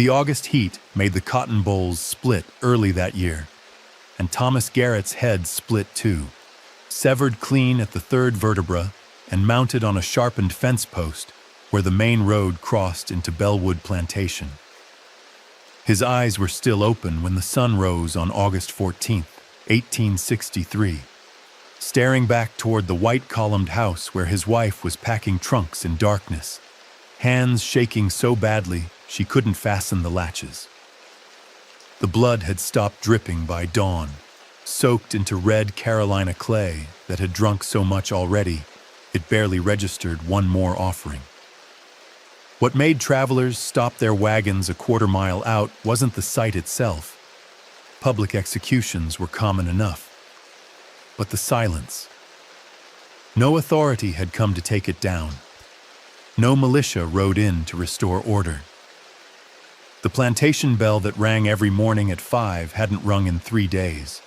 The August heat made the cotton bolls split early that year, and Thomas Garrett's head split too, severed clean at the third vertebra and mounted on a sharpened fence post where the main road crossed into Bellwood Plantation. His eyes were still open when the sun rose on August 14, 1863, staring back toward the white-columned house where his wife was packing trunks in darkness, hands shaking so badly she couldn't fasten the latches. The blood had stopped dripping by dawn, soaked into red Carolina clay that had drunk so much already it barely registered one more offering. What made travelers stop their wagons a quarter-mile out wasn't the site itself. Public executions were common enough. But the silence. No authority had come to take it down. No militia rode in to restore order. The plantation bell that rang every morning at 5 hadn't rung in 3 days.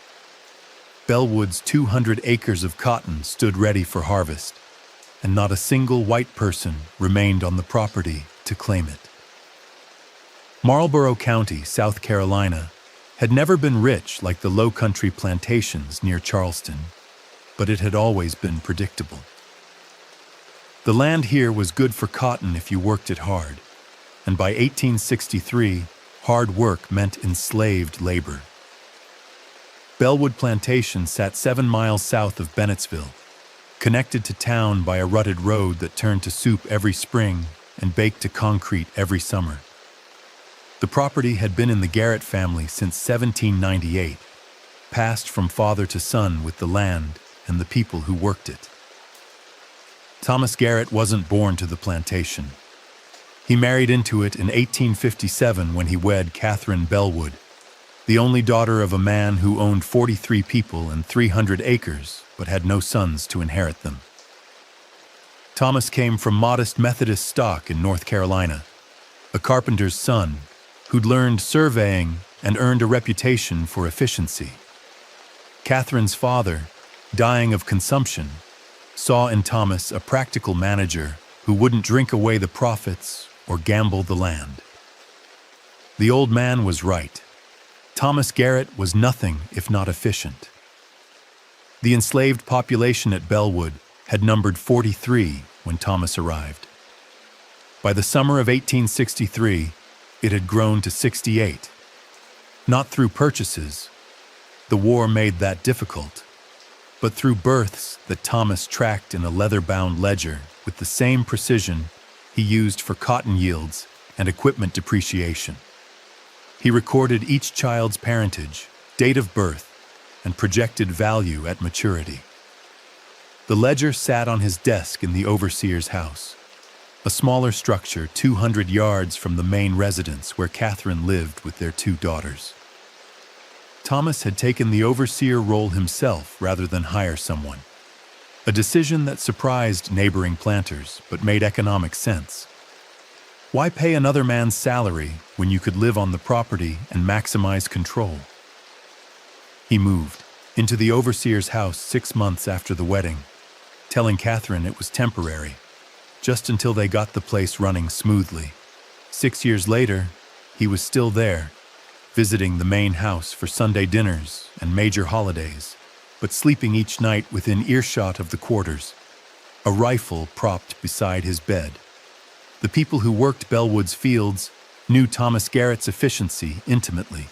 Bellwood's 200 acres of cotton stood ready for harvest, and not a single white person remained on the property to claim it. Marlborough County, South Carolina, had never been rich like the low-country plantations near Charleston, but it had always been predictable. The land here was good for cotton if you worked it hard, and by 1863, hard work meant enslaved labor. Bellwood Plantation sat 7 miles south of Bennettsville, connected to town by a rutted road that turned to soup every spring and baked to concrete every summer. The property had been in the Garrett family since 1798, passed from father to son with the land and the people who worked it. Thomas Garrett wasn't born to the plantation. He married into it in 1857 when he wed Catherine Bellwood, the only daughter of a man who owned 43 people and 300 acres but had no sons to inherit them. Thomas came from modest Methodist stock in North Carolina, a carpenter's son who'd learned surveying and earned a reputation for efficiency. Catherine's father, dying of consumption, saw in Thomas a practical manager who wouldn't drink away the profits or gamble the land. The old man was right. Thomas Garrett was nothing if not efficient. The enslaved population at Bellwood had numbered 43 when Thomas arrived. By the summer of 1863, it had grown to 68. Not through purchases. The war made that difficult. But through births that Thomas tracked in a leather-bound ledger with the same precision he used for cotton yields and equipment depreciation. He recorded each child's parentage, date of birth, and projected value at maturity. The ledger sat on his desk in the overseer's house, a smaller structure 200 yards from the main residence where Catherine lived with their 2 daughters. Thomas had taken the overseer role himself rather than hire someone, a decision that surprised neighboring planters but made economic sense. Why pay another man's salary when you could live on the property and maximize control? He moved into the overseer's house 6 months after the wedding, telling Catherine it was temporary, just until they got the place running smoothly. 6 years later, he was still there, visiting the main house for Sunday dinners and major holidays, but sleeping each night within earshot of the quarters, a rifle propped beside his bed. The people who worked Bellwood's fields knew Thomas Garrett's efficiency intimately.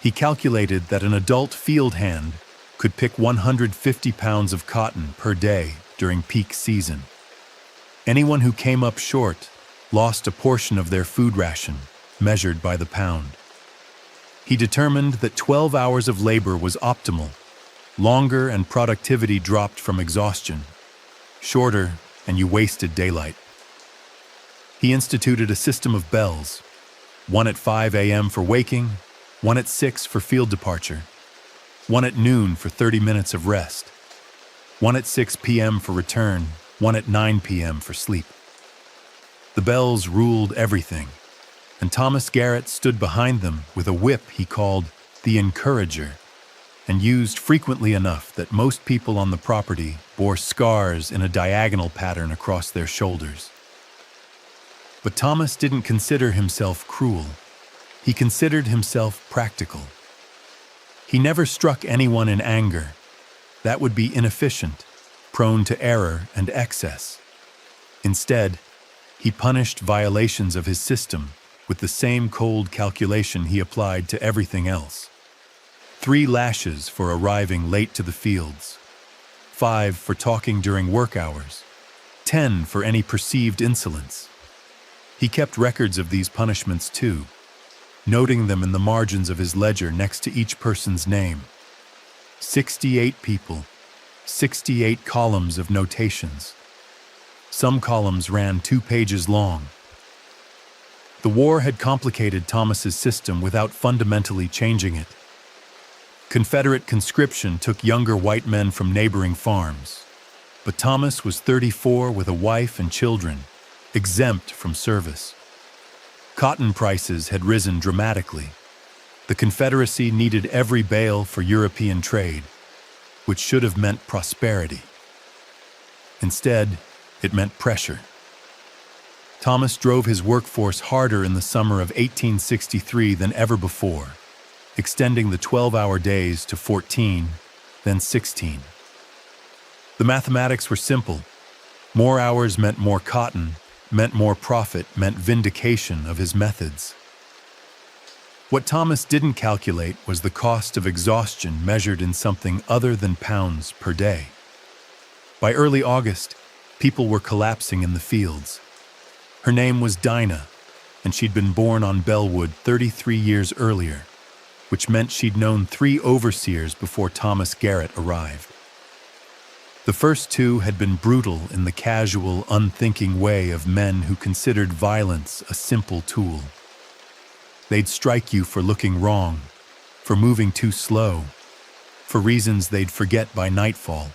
He calculated that an adult field hand could pick 150 pounds of cotton per day during peak season. Anyone who came up short lost a portion of their food ration, measured by the pound. He determined that 12 hours of labor was optimal. Longer and productivity dropped from exhaustion. Shorter and you wasted daylight. He instituted a system of bells, one at 5 a.m. for waking, one at 6 for field departure, one at noon for 30 minutes of rest, one at 6 p.m. for return, one at 9 p.m. for sleep. The bells ruled everything, and Thomas Garrett stood behind them with a whip he called the Encourager, and used frequently enough that most people on the property bore scars in a diagonal pattern across their shoulders. But Thomas didn't consider himself cruel. He considered himself practical. He never struck anyone in anger. That would be inefficient, prone to error and excess. Instead, he punished violations of his system with the same cold calculation he applied to everything else. 3 lashes for arriving late to the fields, 5 for talking during work hours, 10 for any perceived insolence. He kept records of these punishments too, noting them in the margins of his ledger next to each person's name. 68 people, 68 columns of notations. Some columns ran 2 pages long. The war had complicated Thomas's system without fundamentally changing it. Confederate conscription took younger white men from neighboring farms, but Thomas was 34 with a wife and children, exempt from service. Cotton prices had risen dramatically. The Confederacy needed every bale for European trade, which should have meant prosperity. Instead, it meant pressure. Thomas drove his workforce harder in the summer of 1863 than ever before, extending the 12-hour days to 14, then 16. The mathematics were simple. More hours meant more cotton, meant more profit, meant vindication of his methods. What Thomas didn't calculate was the cost of exhaustion measured in something other than pounds per day. By early August, people were collapsing in the fields. Her name was Dinah, and she'd been born on Bellwood 33 years earlier, which meant she'd known 3 overseers before Thomas Garrett arrived. The first 2 had been brutal in the casual, unthinking way of men who considered violence a simple tool. They'd strike you for looking wrong, for moving too slow, for reasons they'd forget by nightfall.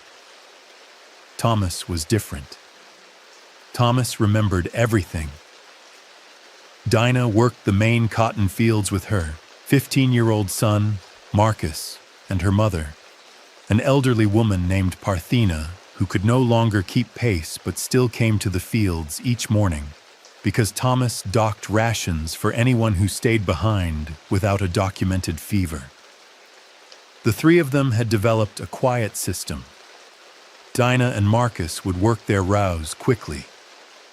Thomas was different. Thomas remembered everything. Dinah worked the main cotton fields with her 15-year-old son, Marcus, and her mother, an elderly woman named Parthena, who could no longer keep pace but still came to the fields each morning because Thomas docked rations for anyone who stayed behind without a documented fever. The 3 of them had developed a quiet system. Dinah and Marcus would work their rows quickly,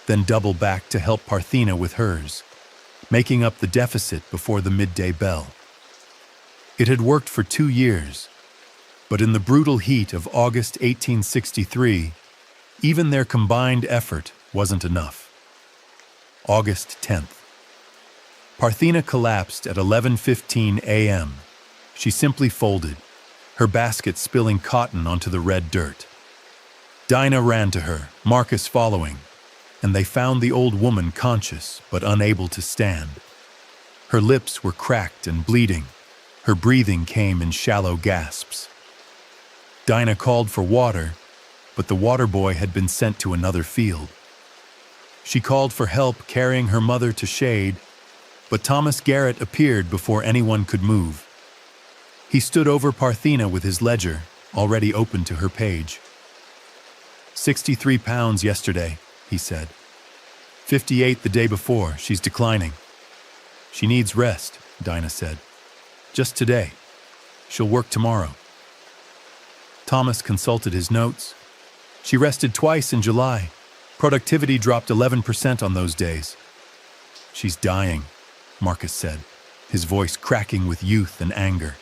then double back to help Parthena with hers, making up the deficit before the midday bell. It had worked for 2 years, but in the brutal heat of August 1863, even their combined effort wasn't enough. August 10th. Parthena collapsed at 11:15 a.m. She simply folded, her basket spilling cotton onto the red dirt. Dinah ran to her, Marcus following, and they found the old woman conscious but unable to stand. Her lips were cracked and bleeding. Her breathing came in shallow gasps. Dinah called for water, but the water boy had been sent to another field. She called for help carrying her mother to shade, but Thomas Garrett appeared before anyone could move. He stood over Parthena with his ledger, already open to her page. 63 pounds yesterday, he said. 58 the day before, she's declining. She needs rest, Dinah said. Just today. She'll work tomorrow. Thomas consulted his notes. She rested twice in July. Productivity dropped 11% on those days. She's dying, Marcus said, his voice cracking with youth and anger.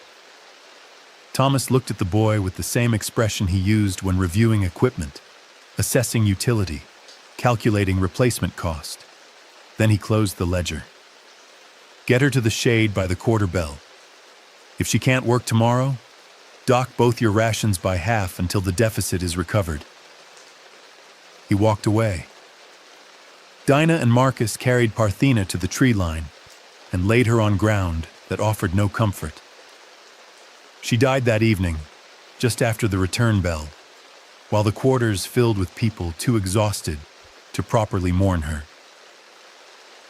Thomas looked at the boy with the same expression he used when reviewing equipment, assessing utility, calculating replacement cost. Then he closed the ledger. Get her to the shade by the quarter bell. If she can't work tomorrow, dock both your rations by half until the deficit is recovered. He walked away. Dinah and Marcus carried Parthena to the tree line and laid her on ground that offered no comfort. She died that evening, just after the return bell, while the quarters filled with people too exhausted to properly mourn her.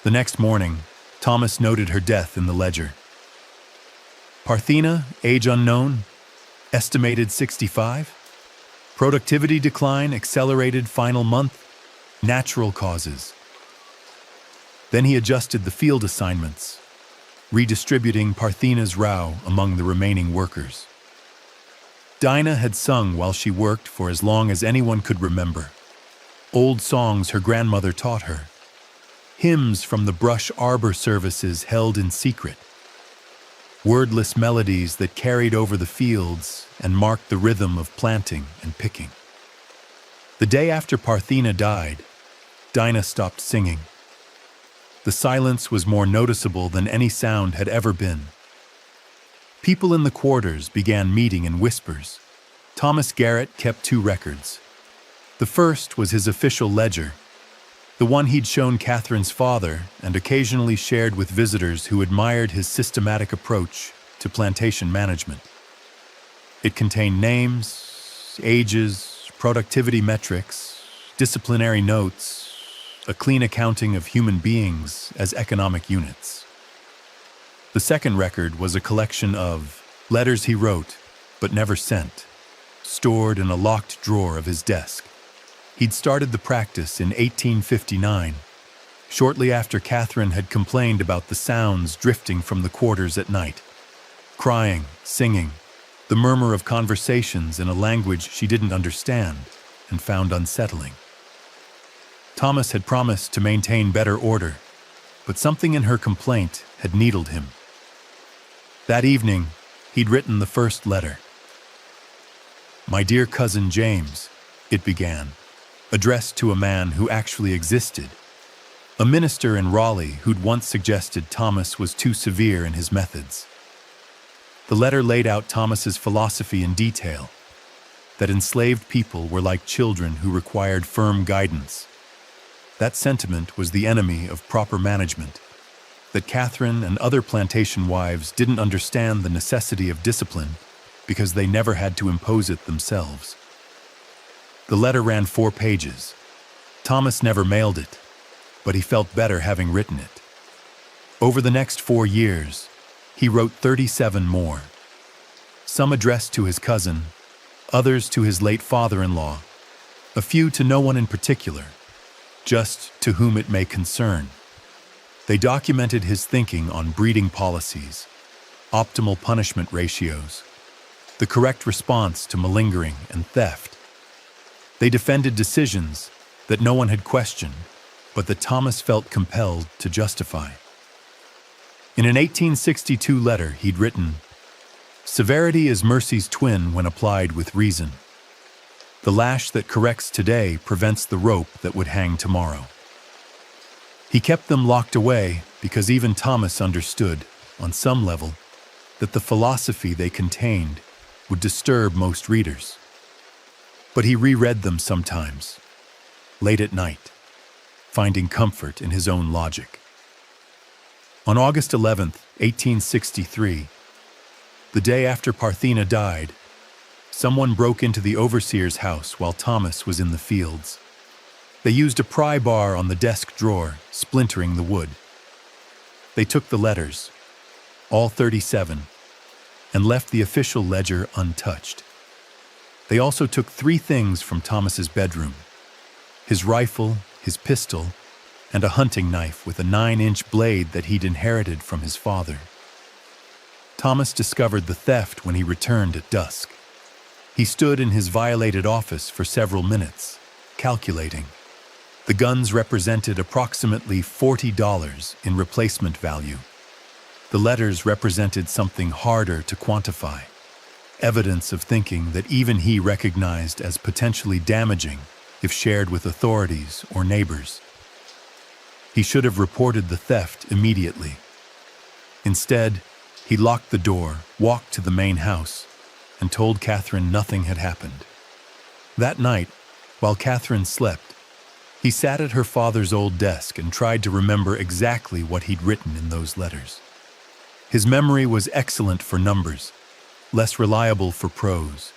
The next morning, Thomas noted her death in the ledger. Parthena, age unknown, estimated 65. Productivity decline accelerated final month, natural causes. Then he adjusted the field assignments. redistributing Parthena's row among the remaining workers. Dinah had sung while she worked for as long as anyone could remember. Old songs her grandmother taught her. Hymns from the brush arbor services held in secret. Wordless melodies that carried over the fields and marked the rhythm of planting and picking. The day after Parthena died, Dinah stopped singing. The silence was more noticeable than any sound had ever been. People in the quarters began meeting in whispers. Thomas Garrett kept 2 records. The first was his official ledger, the one he'd shown Catherine's father and occasionally shared with visitors who admired his systematic approach to plantation management. It contained names, ages, productivity metrics, disciplinary notes, a clean accounting of human beings as economic units. The second record was a collection of letters he wrote but never sent, stored in a locked drawer of his desk. He'd started the practice in 1859, shortly after Catherine had complained about the sounds drifting from the quarters at night. Crying, singing, the murmur of conversations in a language she didn't understand and found unsettling. Thomas had promised to maintain better order, but something in her complaint had needled him. That evening, he'd written the first letter. "My dear cousin James," it began, addressed to a man who actually existed, a minister in Raleigh who'd once suggested Thomas was too severe in his methods. The letter laid out Thomas's philosophy in detail, that enslaved people were like children who required firm guidance. That sentiment was the enemy of proper management, that Catherine and other plantation wives didn't understand the necessity of discipline because they never had to impose it themselves. The letter ran 4 pages. Thomas never mailed it, but he felt better having written it. Over the next 4 years, he wrote 37 more. Some addressed to his cousin, others to his late father-in-law, a few to no one in particular, just to whom it may concern. They documented his thinking on breeding policies, optimal punishment ratios, the correct response to malingering and theft. They defended decisions that no one had questioned, but that Thomas felt compelled to justify. In an 1862 letter, he'd written, "Severity is mercy's twin when applied with reason. The lash that corrects today prevents the rope that would hang tomorrow." He kept them locked away because even Thomas understood, on some level, that the philosophy they contained would disturb most readers. But he reread them sometimes, late at night, finding comfort in his own logic. On August 11, 1863, the day after Parthena died, someone broke into the overseer's house while Thomas was in the fields. They used a pry bar on the desk drawer, splintering the wood. They took the letters, all 37, and left the official ledger untouched. They also took 3 things from Thomas's bedroom: his rifle, his pistol, and a hunting knife with a 9-inch blade that he'd inherited from his father. Thomas discovered the theft when he returned at dusk. He stood in his violated office for several minutes, calculating. The guns represented approximately $40 in replacement value. The letters represented something harder to quantify, evidence of thinking that even he recognized as potentially damaging if shared with authorities or neighbors. He should have reported the theft immediately. Instead, he locked the door, walked to the main house, and told Catherine nothing had happened. That night, while Catherine slept, he sat at her father's old desk and tried to remember exactly what he'd written in those letters. His memory was excellent for numbers, less reliable for prose.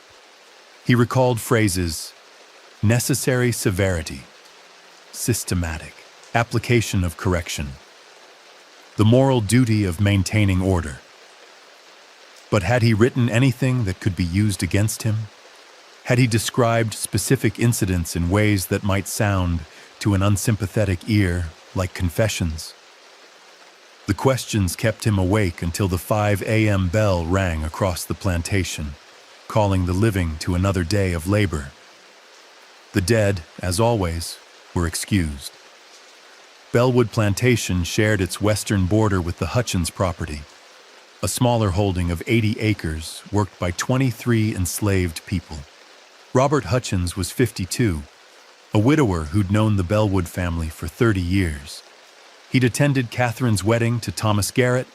He recalled phrases: necessary severity, systematic, application of correction, the moral duty of maintaining order. But had he written anything that could be used against him? Had he described specific incidents in ways that might sound, to an unsympathetic ear, like confessions? The questions kept him awake until the 5 a.m. bell rang across the plantation, calling the living to another day of labor. The dead, as always, were excused. Bellwood Plantation shared its western border with the Hutchins property, a smaller holding of 80 acres worked by 23 enslaved people. Robert Hutchins was 52, a widower who'd known the Bellwood family for 30 years. He'd attended Catherine's wedding to Thomas Garrett,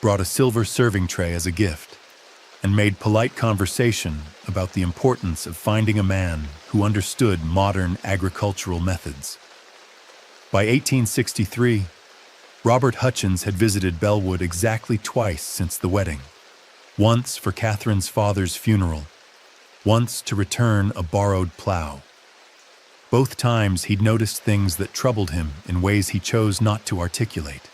brought a silver serving tray as a gift, and made polite conversation about the importance of finding a man who understood modern agricultural methods. By 1863, Robert Hutchins had visited Bellwood exactly twice since the wedding, once for Catherine's father's funeral, once to return a borrowed plow. Both times he'd noticed things that troubled him in ways he chose not to articulate.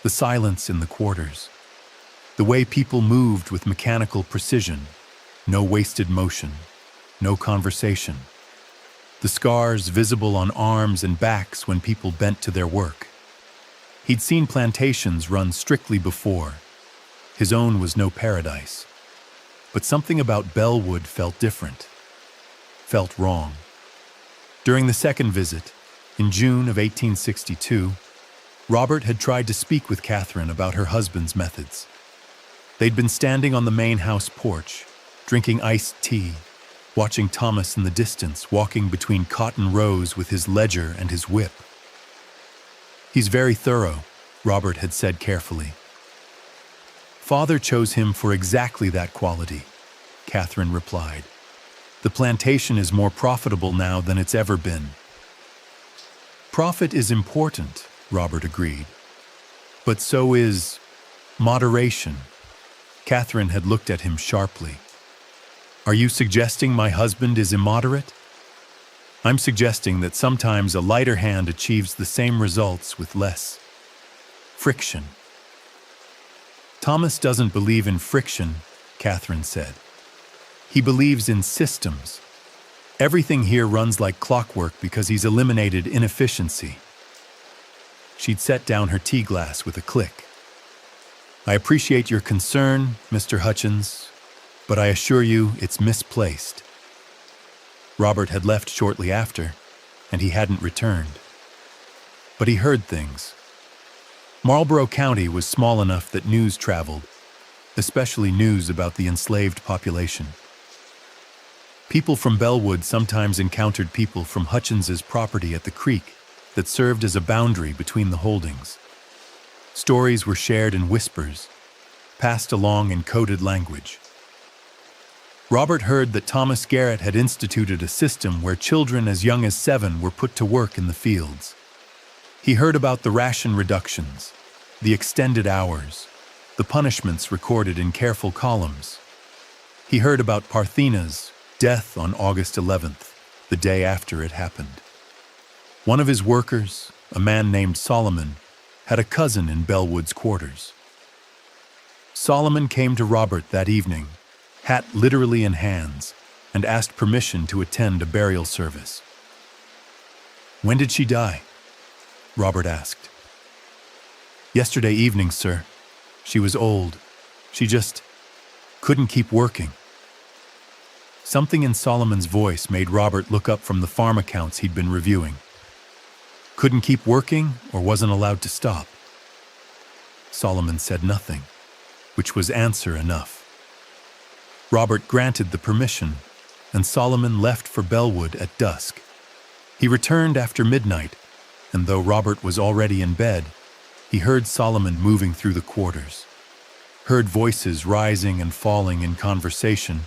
The silence in the quarters, the way people moved with mechanical precision, no wasted motion, no conversation. The scars visible on arms and backs when people bent to their work. He'd seen plantations run strictly before. His own was no paradise. But something about Bellwood felt different, felt wrong. During the second visit, in June of 1862, Robert had tried to speak with Catherine about her husband's methods. They'd been standing on the main house porch, drinking iced tea, watching Thomas in the distance walking between cotton rows with his ledger and his whip. "He's very thorough," Robert had said carefully. "Father chose him for exactly that quality," Catherine replied. "The plantation is more profitable now than it's ever been." "Profit is important," Robert agreed. "But so is moderation." Catherine had looked at him sharply. "Are you suggesting my husband is immoderate?" "I'm suggesting that sometimes a lighter hand achieves the same results with less friction." "Thomas doesn't believe in friction," Catherine said. "He believes in systems. Everything here runs like clockwork because he's eliminated inefficiency." She'd set down her tea glass with a click. "I appreciate your concern, Mr. Hutchins, but I assure you it's misplaced." Robert had left shortly after, and he hadn't returned. But he heard things. Marlborough County was small enough that news traveled, especially news about the enslaved population. People from Bellwood sometimes encountered people from Hutchins's property at the creek that served as a boundary between the holdings. Stories were shared in whispers, passed along in coded language. Robert heard that Thomas Garrett had instituted a system where children as young as 7 were put to work in the fields. He heard about the ration reductions, the extended hours, the punishments recorded in careful columns. He heard about Parthena's death on August 11th, the day after it happened. One of his workers, a man named Solomon, had a cousin in Bellwood's quarters. Solomon came to Robert that evening, hat literally in hands, and asked permission to attend a burial service. "When did she die?" Robert asked. "Yesterday evening, sir. She was old. She just couldn't keep working." Something in Solomon's voice made Robert look up from the farm accounts he'd been reviewing. Couldn't keep working or wasn't allowed to stop? Solomon said nothing, which was answer enough. Robert granted the permission, and Solomon left for Bellwood at dusk. He returned after midnight, and though Robert was already in bed, he heard Solomon moving through the quarters, heard voices rising and falling in conversation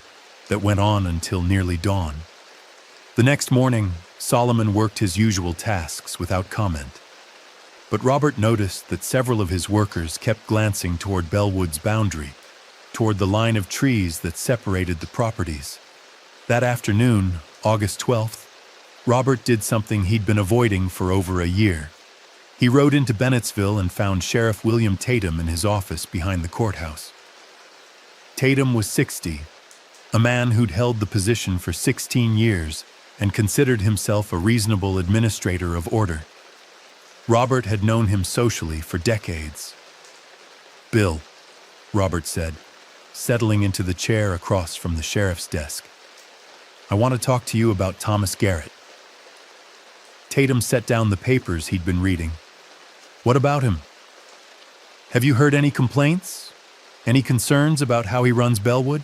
that went on until nearly dawn. The next morning, Solomon worked his usual tasks without comment. But Robert noticed that several of his workers kept glancing toward Bellwood's boundary, toward the line of trees that separated the properties. That afternoon, August 12th, Robert did something he'd been avoiding for over a year. He rode into Bennettsville and found Sheriff William Tatum in his office behind the courthouse. Tatum was 60, a man who'd held the position for 16 years and considered himself a reasonable administrator of order. Robert had known him socially for decades. "Bill," Robert said, settling into the chair across from the sheriff's desk. "I want to talk to you about Thomas Garrett." Tatum set down the papers he'd been reading. "What about him? Have you heard any complaints? Any concerns about how he runs Bellwood?"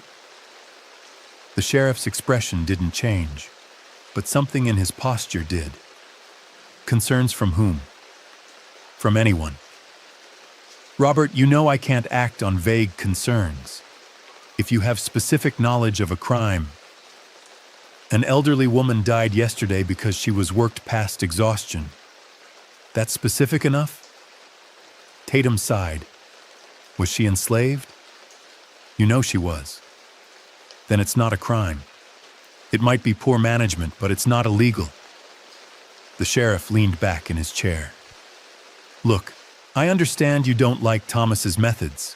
The sheriff's expression didn't change, but something in his posture did. "Concerns from whom?" "From anyone." "Robert, you know I can't act on vague concerns. If you have specific knowledge of a crime—" "An elderly woman died yesterday because she was worked past exhaustion. That's specific enough?" Tatum sighed. "Was she enslaved?" "You know she was." "Then it's not a crime. It might be poor management, but it's not illegal." The sheriff leaned back in his chair. "Look, I understand you don't like Thomas's methods.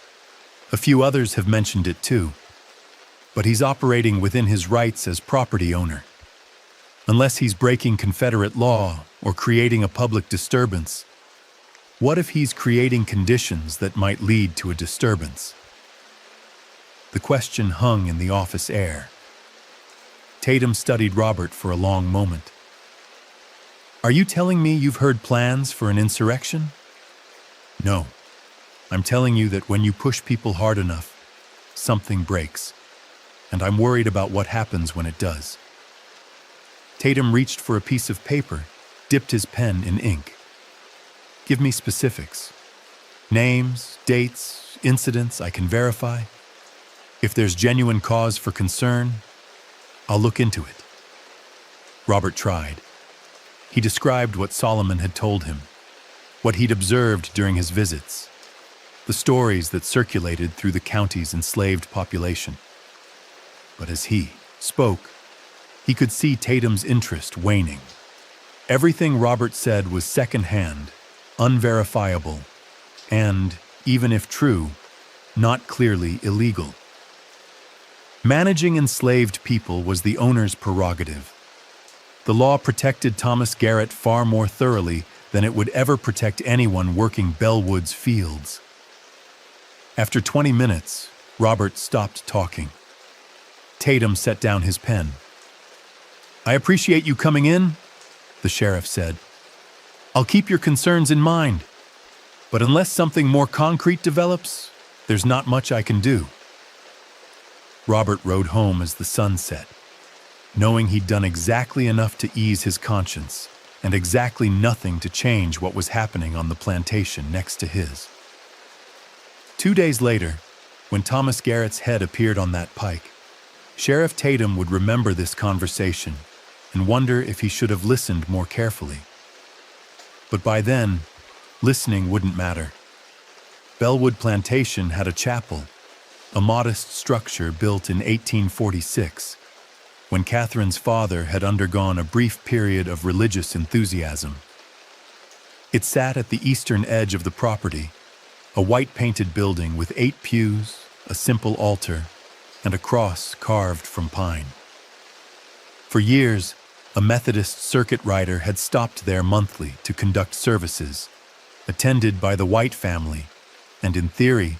A few others have mentioned it too. But he's operating within his rights as property owner. Unless he's breaking Confederate law or creating a public disturbance, what if he's creating conditions that might lead to a disturbance?" The question hung in the office air. Tatum studied Robert for a long moment. "Are you telling me you've heard plans for an insurrection?" "No. I'm telling you that when you push people hard enough, something breaks. And I'm worried about what happens when it does." Tatum reached for a piece of paper, dipped his pen in ink. "Give me specifics. Names, dates, incidents I can verify. If there's genuine cause for concern, I'll look into it." Robert tried. He described what Solomon had told him, what he'd observed during his visits, the stories that circulated through the county's enslaved population. But as he spoke, he could see Tatum's interest waning. Everything Robert said was secondhand, unverifiable, and, even if true, not clearly illegal. Managing enslaved people was the owner's prerogative. The law protected Thomas Garrett far more thoroughly than it would ever protect anyone working Bellwood's fields. After 20 minutes, Robert stopped talking. Tatum set down his pen. "I appreciate you coming in," the sheriff said. "I'll keep your concerns in mind. But unless something more concrete develops, there's not much I can do." Robert rode home as the sun set, knowing he'd done exactly enough to ease his conscience and exactly nothing to change what was happening on the plantation next to his. 2 days later, when Thomas Garrett's head appeared on that pike, Sheriff Tatum would remember this conversation and wonder if he should have listened more carefully. But by then, listening wouldn't matter. Bellwood Plantation had a chapel, a modest structure built in 1846, when Catherine's father had undergone a brief period of religious enthusiasm. It sat at the eastern edge of the property, a white-painted building with 8 pews, a simple altar, and a cross carved from pine. For years, a Methodist circuit rider had stopped there monthly to conduct services, attended by the White family, and in theory,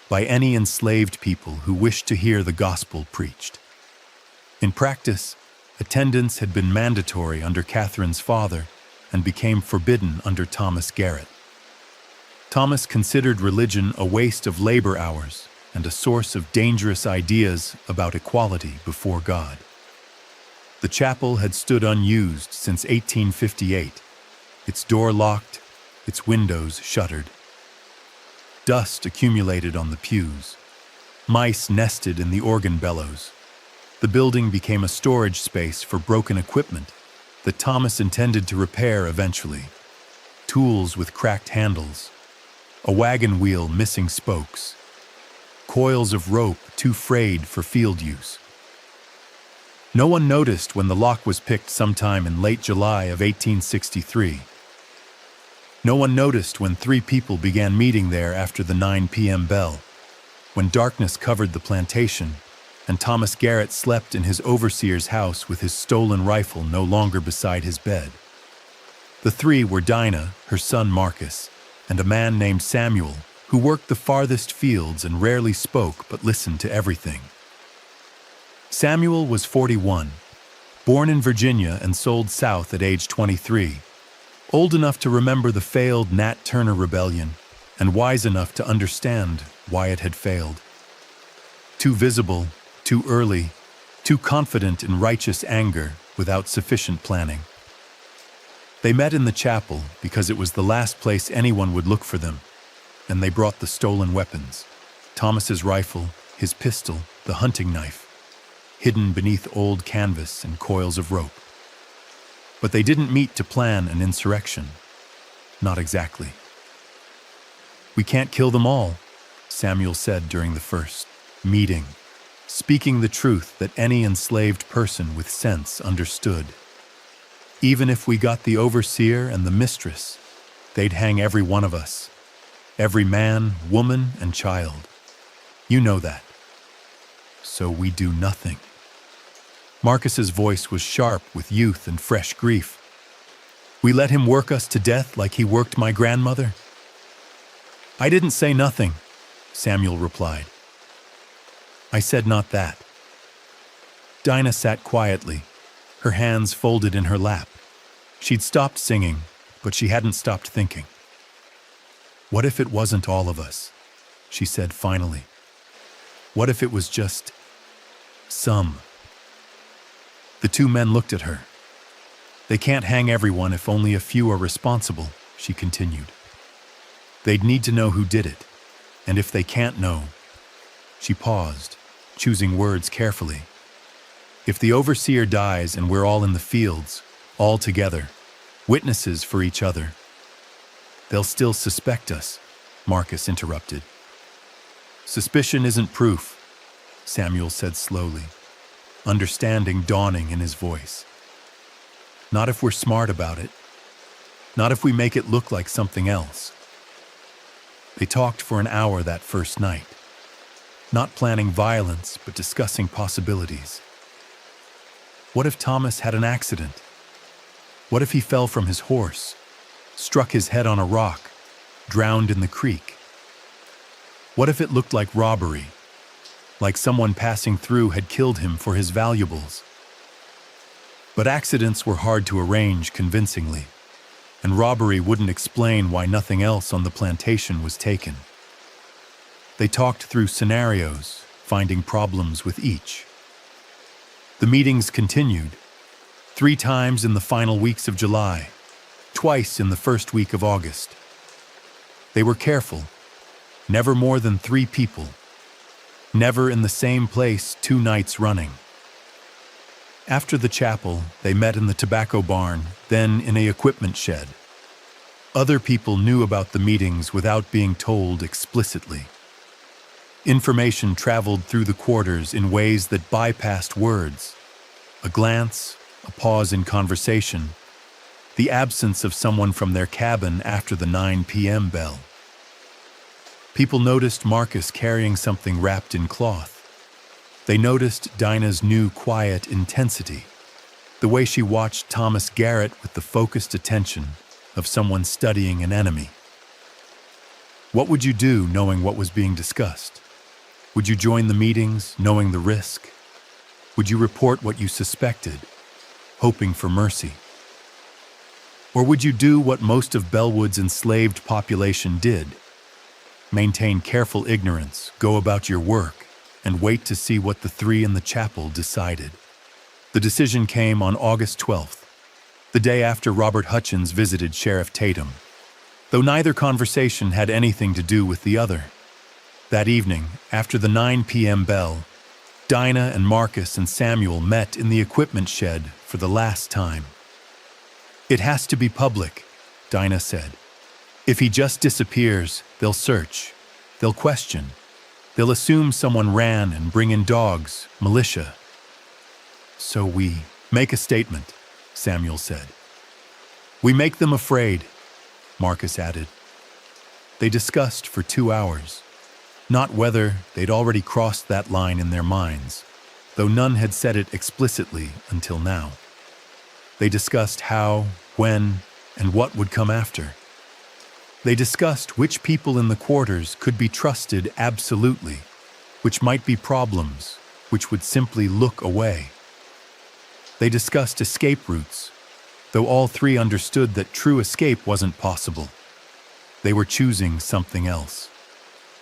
by any enslaved people who wished to hear the gospel preached. In practice, attendance had been mandatory under Catherine's father and became forbidden under Thomas Garrett. Thomas considered religion a waste of labor hours and a source of dangerous ideas about equality before God. The chapel had stood unused since 1858, its door locked, its windows shuttered. Dust accumulated on the pews. Mice nested in the organ bellows. The building became a storage space for broken equipment that Thomas intended to repair eventually. Tools with cracked handles, a wagon wheel missing spokes, coils of rope too frayed for field use. No one noticed when the lock was picked sometime in late July of 1863. No one noticed when 3 people began meeting there after the 9 p.m. bell, when darkness covered the plantation, and Thomas Garrett slept in his overseer's house with his stolen rifle no longer beside his bed. The three were Dinah, her son Marcus, and a man named Samuel, who worked the farthest fields and rarely spoke but listened to everything. Samuel was 41, born in Virginia and sold south at age 23, old enough to remember the failed Nat Turner Rebellion and wise enough to understand why it had failed. Too visible, too early, too confident in righteous anger without sufficient planning. They met in the chapel because it was the last place anyone would look for them, and they brought the stolen weapons, Thomas's rifle, his pistol, the hunting knife, hidden beneath old canvas and coils of rope. But they didn't meet to plan an insurrection. Not exactly. "We can't kill them all," Samuel said during the first meeting, speaking the truth that any enslaved person with sense understood. "Even if we got the overseer and the mistress, they'd hang every one of us, every man, woman, and child. You know that. So we do nothing." Marcus's voice was sharp with youth and fresh grief. "We let him work us to death like he worked my grandmother?" "I didn't say nothing," Samuel replied. "I said not that." Dinah sat quietly, her hands folded in her lap. She'd stopped singing, but she hadn't stopped thinking. "What if it wasn't all of us?" she said finally. "What if it was just some?" The two men looked at her. "They can't hang everyone if only a few are responsible," she continued. "They'd need to know who did it, and if they can't know..." She paused, choosing words carefully. "If the overseer dies and we're all in the fields, all together, witnesses for each other..." "They'll still suspect us," Marcus interrupted. "Suspicion isn't proof," Samuel said slowly, understanding dawning in his voice. "Not if we're smart about it. Not if we make it look like something else." They talked for an hour that first night, not planning violence but discussing possibilities. What if Thomas had an accident? What if he fell from his horse, struck his head on a rock, drowned in the creek? What if it looked like robbery, like someone passing through had killed him for his valuables? But accidents were hard to arrange convincingly, and robbery wouldn't explain why nothing else on the plantation was taken. They talked through scenarios, finding problems with each. The meetings continued, 3 times in the final weeks of July, twice in the first week of August. They were careful, never more than 3 people, never in the same place 2 nights running. After the chapel, they met in the tobacco barn, then in a equipment shed. Other people knew about the meetings without being told explicitly. Information traveled through the quarters in ways that bypassed words. A glance, a pause in conversation, the absence of someone from their cabin after the 9 p.m. bell. People noticed Marcus carrying something wrapped in cloth. They noticed Dinah's new quiet intensity, the way she watched Thomas Garrett with the focused attention of someone studying an enemy. What would you do knowing what was being discussed? Would you join the meetings, knowing the risk? Would you report what you suspected, hoping for mercy? Or would you do what most of Bellwood's enslaved population did? Maintain careful ignorance, go about your work, and wait to see what the 3 in the chapel decided. The decision came on August 12th, the day after Robert Hutchins visited Sheriff Tatum, though neither conversation had anything to do with the other. That evening, after the 9 p.m. bell, Dinah and Marcus and Samuel met in the equipment shed for the last time. "It has to be public," Dinah said. "If he just disappears, they'll search, they'll question, they'll assume someone ran and bring in dogs, militia." "So we make a statement," Samuel said. "We make them afraid," Marcus added. They discussed for 2 hours. Not whether they'd already crossed that line in their minds, though none had said it explicitly until now. They discussed how, when, and what would come after. They discussed which people in the quarters could be trusted absolutely, which might be problems, which would simply look away. They discussed escape routes, though all three understood that true escape wasn't possible. They were choosing something else,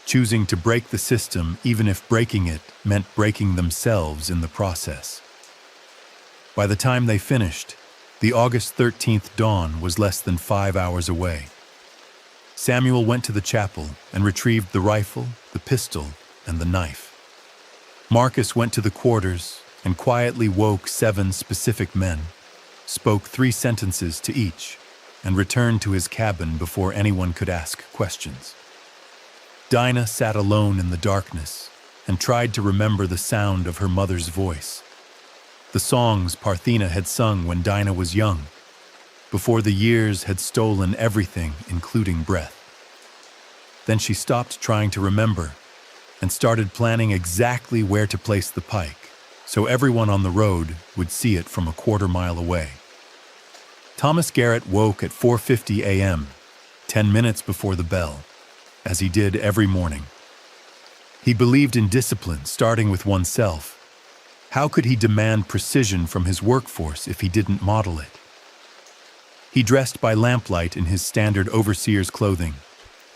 choosing to break the system even if breaking it meant breaking themselves in the process. By the time they finished, the August 13th dawn was less than 5 hours away. Samuel went to the chapel and retrieved the rifle, the pistol, and the knife. Marcus went to the quarters and quietly woke 7 specific men, spoke 3 sentences to each, and returned to his cabin before anyone could ask questions. Dinah sat alone in the darkness and tried to remember the sound of her mother's voice. The songs Parthena had sung when Dinah was young, before the years had stolen everything, including breath. Then she stopped trying to remember and started planning exactly where to place the pike, so everyone on the road would see it from a quarter-mile away. Thomas Garrett woke at 4:50 a.m., 10 minutes before the bell, as he did every morning. He believed in discipline, starting with oneself. How could he demand precision from his workforce if he didn't model it? He dressed by lamplight in his standard overseer's clothing: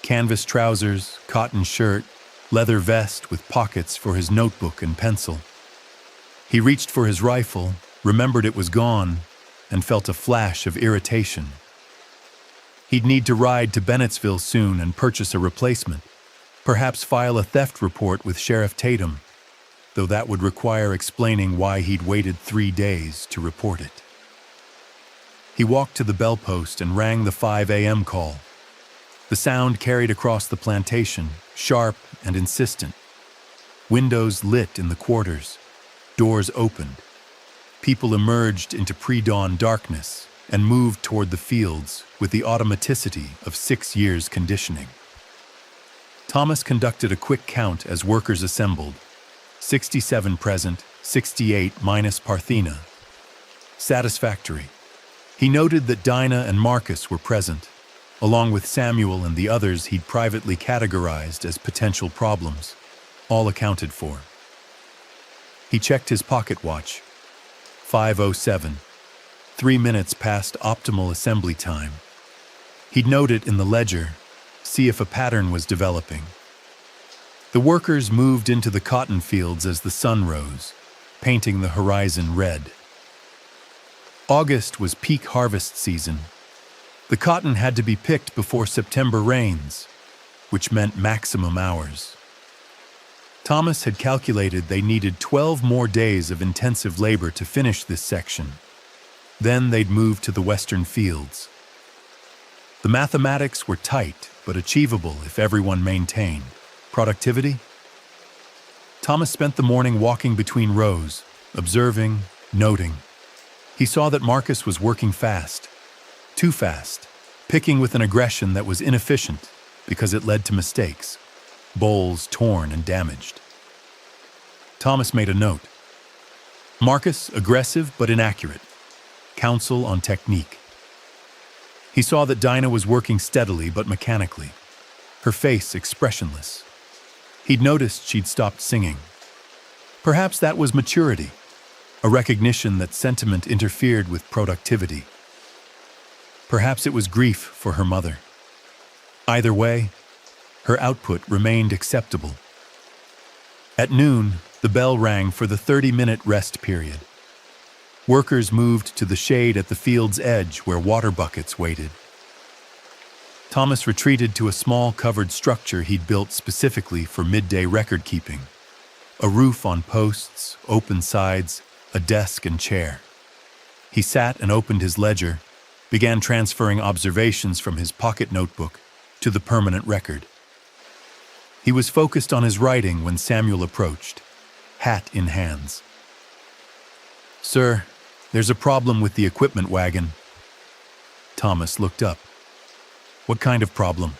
canvas trousers, cotton shirt, leather vest with pockets for his notebook and pencil. He reached for his rifle, remembered it was gone, and felt a flash of irritation. He'd need to ride to Bennettsville soon and purchase a replacement, perhaps file a theft report with Sheriff Tatum, though that would require explaining why he'd waited 3 days to report it. He walked to the bell post and rang the 5 a.m. call. The sound carried across the plantation, sharp and insistent. Windows lit in the quarters, doors opened. People emerged into pre-dawn darkness and moved toward the fields with the automaticity of 6 years' conditioning. Thomas conducted a quick count as workers assembled. 67 present, 68 minus Parthena. Satisfactory. He noted that Dinah and Marcus were present, along with Samuel and the others he'd privately categorized as potential problems, all accounted for. He checked his pocket watch. 5:07, 3 minutes past optimal assembly time. He'd note it in the ledger, see if a pattern was developing. The workers moved into the cotton fields as the sun rose, painting the horizon red. August was peak harvest season. The cotton had to be picked before September rains, which meant maximum hours. Thomas had calculated they needed 12 more days of intensive labor to finish this section. Then they'd move to the western fields. The mathematics were tight, but achievable if everyone maintained. Productivity? Thomas spent the morning walking between rows, observing, noting. He saw that Marcus was working fast, too fast, picking with an aggression that was inefficient because it led to mistakes, bowls torn and damaged. Thomas made a note. Marcus, aggressive but inaccurate. Counsel on technique. He saw that Dinah was working steadily but mechanically, her face expressionless. He'd noticed she'd stopped singing. Perhaps that was maturity, a recognition that sentiment interfered with productivity. Perhaps it was grief for her mother. Either way, her output remained acceptable. At noon, the bell rang for the 30-minute rest period. Workers moved to the shade at the field's edge where water buckets waited. Thomas retreated to a small covered structure he'd built specifically for midday record-keeping. A roof on posts, open sides, a desk and chair. He sat and opened his ledger, began transferring observations from his pocket notebook to the permanent record. He was focused on his writing when Samuel approached, hat in hands. "Sir, there's a problem with the equipment wagon." Thomas looked up. "What kind of problem?"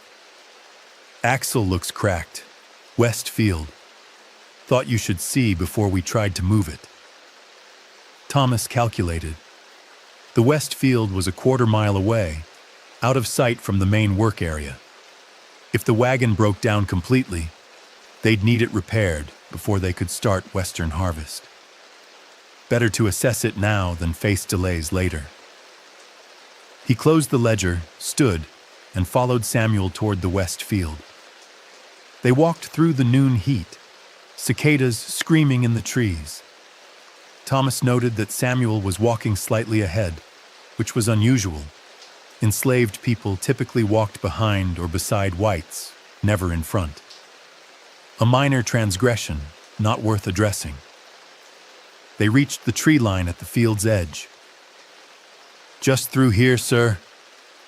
"Axle looks cracked. West field. Thought you should see before we tried to move it." Thomas calculated. The west field was a quarter-mile away, out of sight from the main work area. If the wagon broke down completely, they'd need it repaired before they could start Western harvest. Better to assess it now than face delays later. He closed the ledger, stood, and followed Samuel toward the west field. They walked through the noon heat, cicadas screaming in the trees. Thomas noted that Samuel was walking slightly ahead, which was unusual. Enslaved people typically walked behind or beside whites, never in front. A minor transgression, not worth addressing. They reached the tree line at the field's edge. "Just through here, sir,"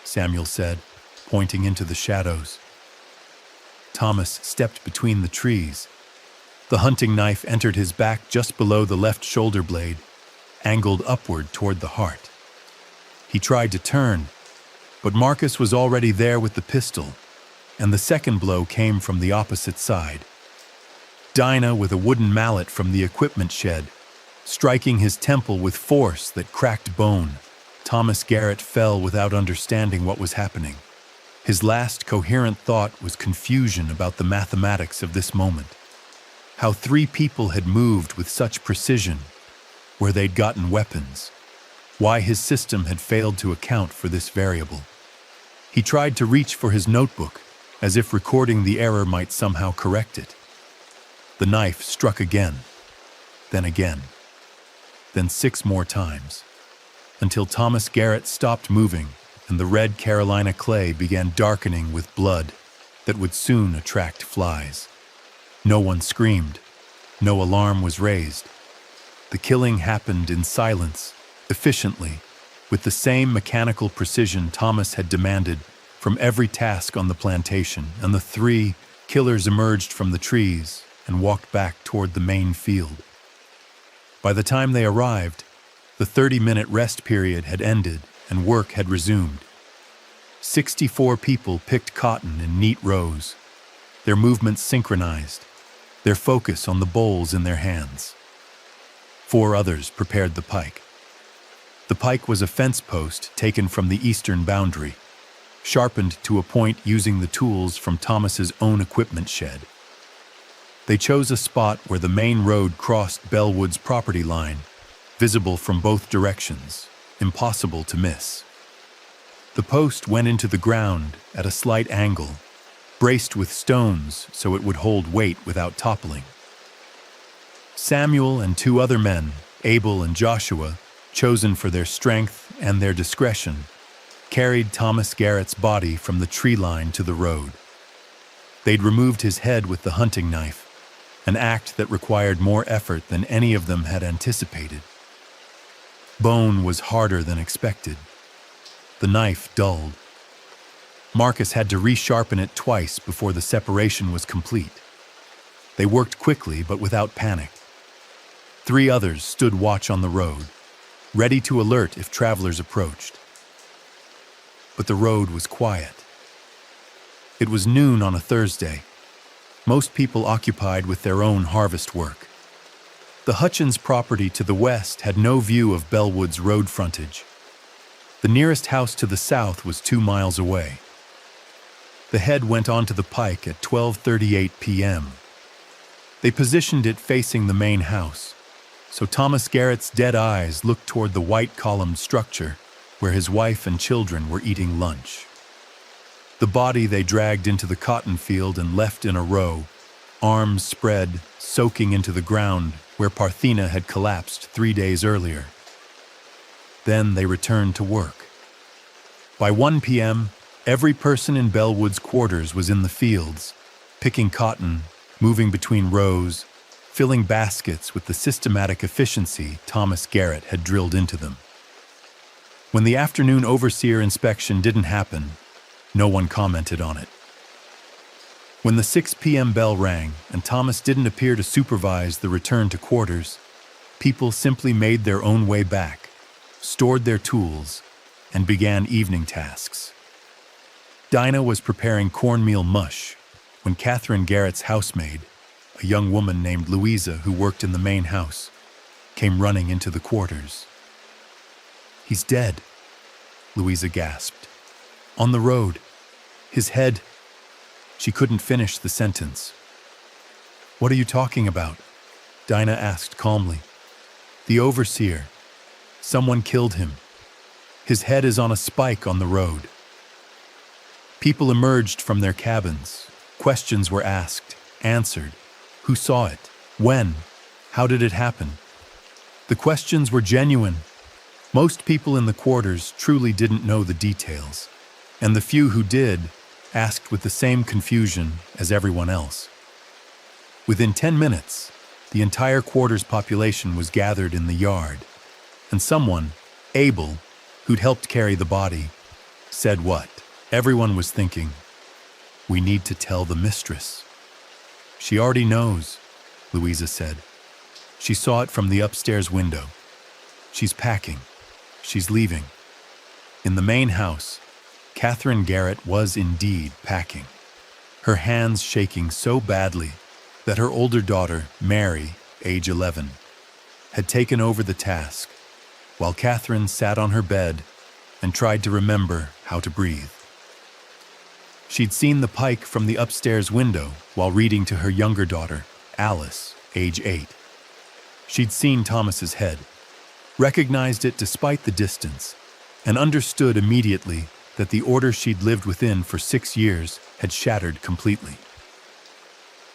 Samuel said, pointing into the shadows. Thomas stepped between the trees. The hunting knife entered his back just below the left shoulder blade, angled upward toward the heart. He tried to turn, but Marcus was already there with the pistol, and the second blow came from the opposite side. Dinah with a wooden mallet from the equipment shed, striking his temple with force that cracked bone. Thomas Garrett fell without understanding what was happening. His last coherent thought was confusion about the mathematics of this moment. How 3 people had moved with such precision, where they'd gotten weapons, why his system had failed to account for this variable. He tried to reach for his notebook, as if recording the error might somehow correct it. The knife struck again, then 6 more times, until Thomas Garrett stopped moving and the red Carolina clay began darkening with blood that would soon attract flies. No one screamed. No alarm was raised. The killing happened in silence, efficiently, with the same mechanical precision Thomas had demanded from every task on the plantation, and the 3 killers emerged from the trees and walked back toward the main field. By the time they arrived, the 30-minute rest period had ended and work had resumed. 64 people picked cotton in neat rows, their movements synchronized, their focus on the bowls in their hands. 4 others prepared the pike. The pike was a fence post taken from the eastern boundary, sharpened to a point using the tools from Thomas's own equipment shed. They chose a spot where the main road crossed Bellwood's property line, visible from both directions, impossible to miss. The post went into the ground at a slight angle, braced with stones so it would hold weight without toppling. Samuel and 2 other men, Abel and Joshua, chosen for their strength and their discretion, carried Thomas Garrett's body from the tree line to the road. They'd removed his head with the hunting knife, an act that required more effort than any of them had anticipated. Bone was harder than expected. The knife dulled. Marcus had to resharpen it twice before the separation was complete. They worked quickly but without panic. 3 others stood watch on the road, ready to alert if travelers approached. But the road was quiet. It was noon on a Thursday, most people occupied with their own harvest work. The Hutchins property to the west had no view of Bellwood's road frontage. The nearest house to the south was 2 miles away. The head went onto the pike at 12:38 p.m. They positioned it facing the main house, so Thomas Garrett's dead eyes looked toward the white columned structure where his wife and children were eating lunch. The body they dragged into the cotton field and left in a row, arms spread, soaking into the ground where Parthena had collapsed 3 days earlier. Then they returned to work. By 1 p.m., every person in Bellwood's quarters was in the fields, picking cotton, moving between rows, filling baskets with the systematic efficiency Thomas Garrett had drilled into them. When the afternoon overseer inspection didn't happen, no one commented on it. When the 6 p.m. bell rang and Thomas didn't appear to supervise the return to quarters, people simply made their own way back, stored their tools, and began evening tasks. Dinah was preparing cornmeal mush when Catherine Garrett's housemaid, a young woman named Louisa who worked in the main house, came running into the quarters. "He's dead," Louisa gasped. On the road. His head. She couldn't finish the sentence. What are you talking about? Dinah asked calmly. The overseer. Someone killed him. His head is on a spike on the road. People emerged from their cabins. Questions were asked, answered. Who saw it? When? How did it happen? The questions were genuine. Most people in the quarters truly didn't know the details, and the few who did asked with the same confusion as everyone else. Within 10 minutes, the entire quarters population was gathered in the yard, and someone, Abel, who'd helped carry the body, said what? Everyone was thinking, we need to tell the mistress. She already knows, Louisa said. She saw it from the upstairs window. She's packing. She's leaving. In the main house, Catherine Garrett was indeed packing, her hands shaking so badly that her older daughter, Mary, age 11, had taken over the task, while Catherine sat on her bed and tried to remember how to breathe. She'd seen the Pike from the upstairs window while reading to her younger daughter, Alice, age 8. She'd seen Thomas's head, recognized it despite the distance, and understood immediately that the order she'd lived within for 6 years had shattered completely.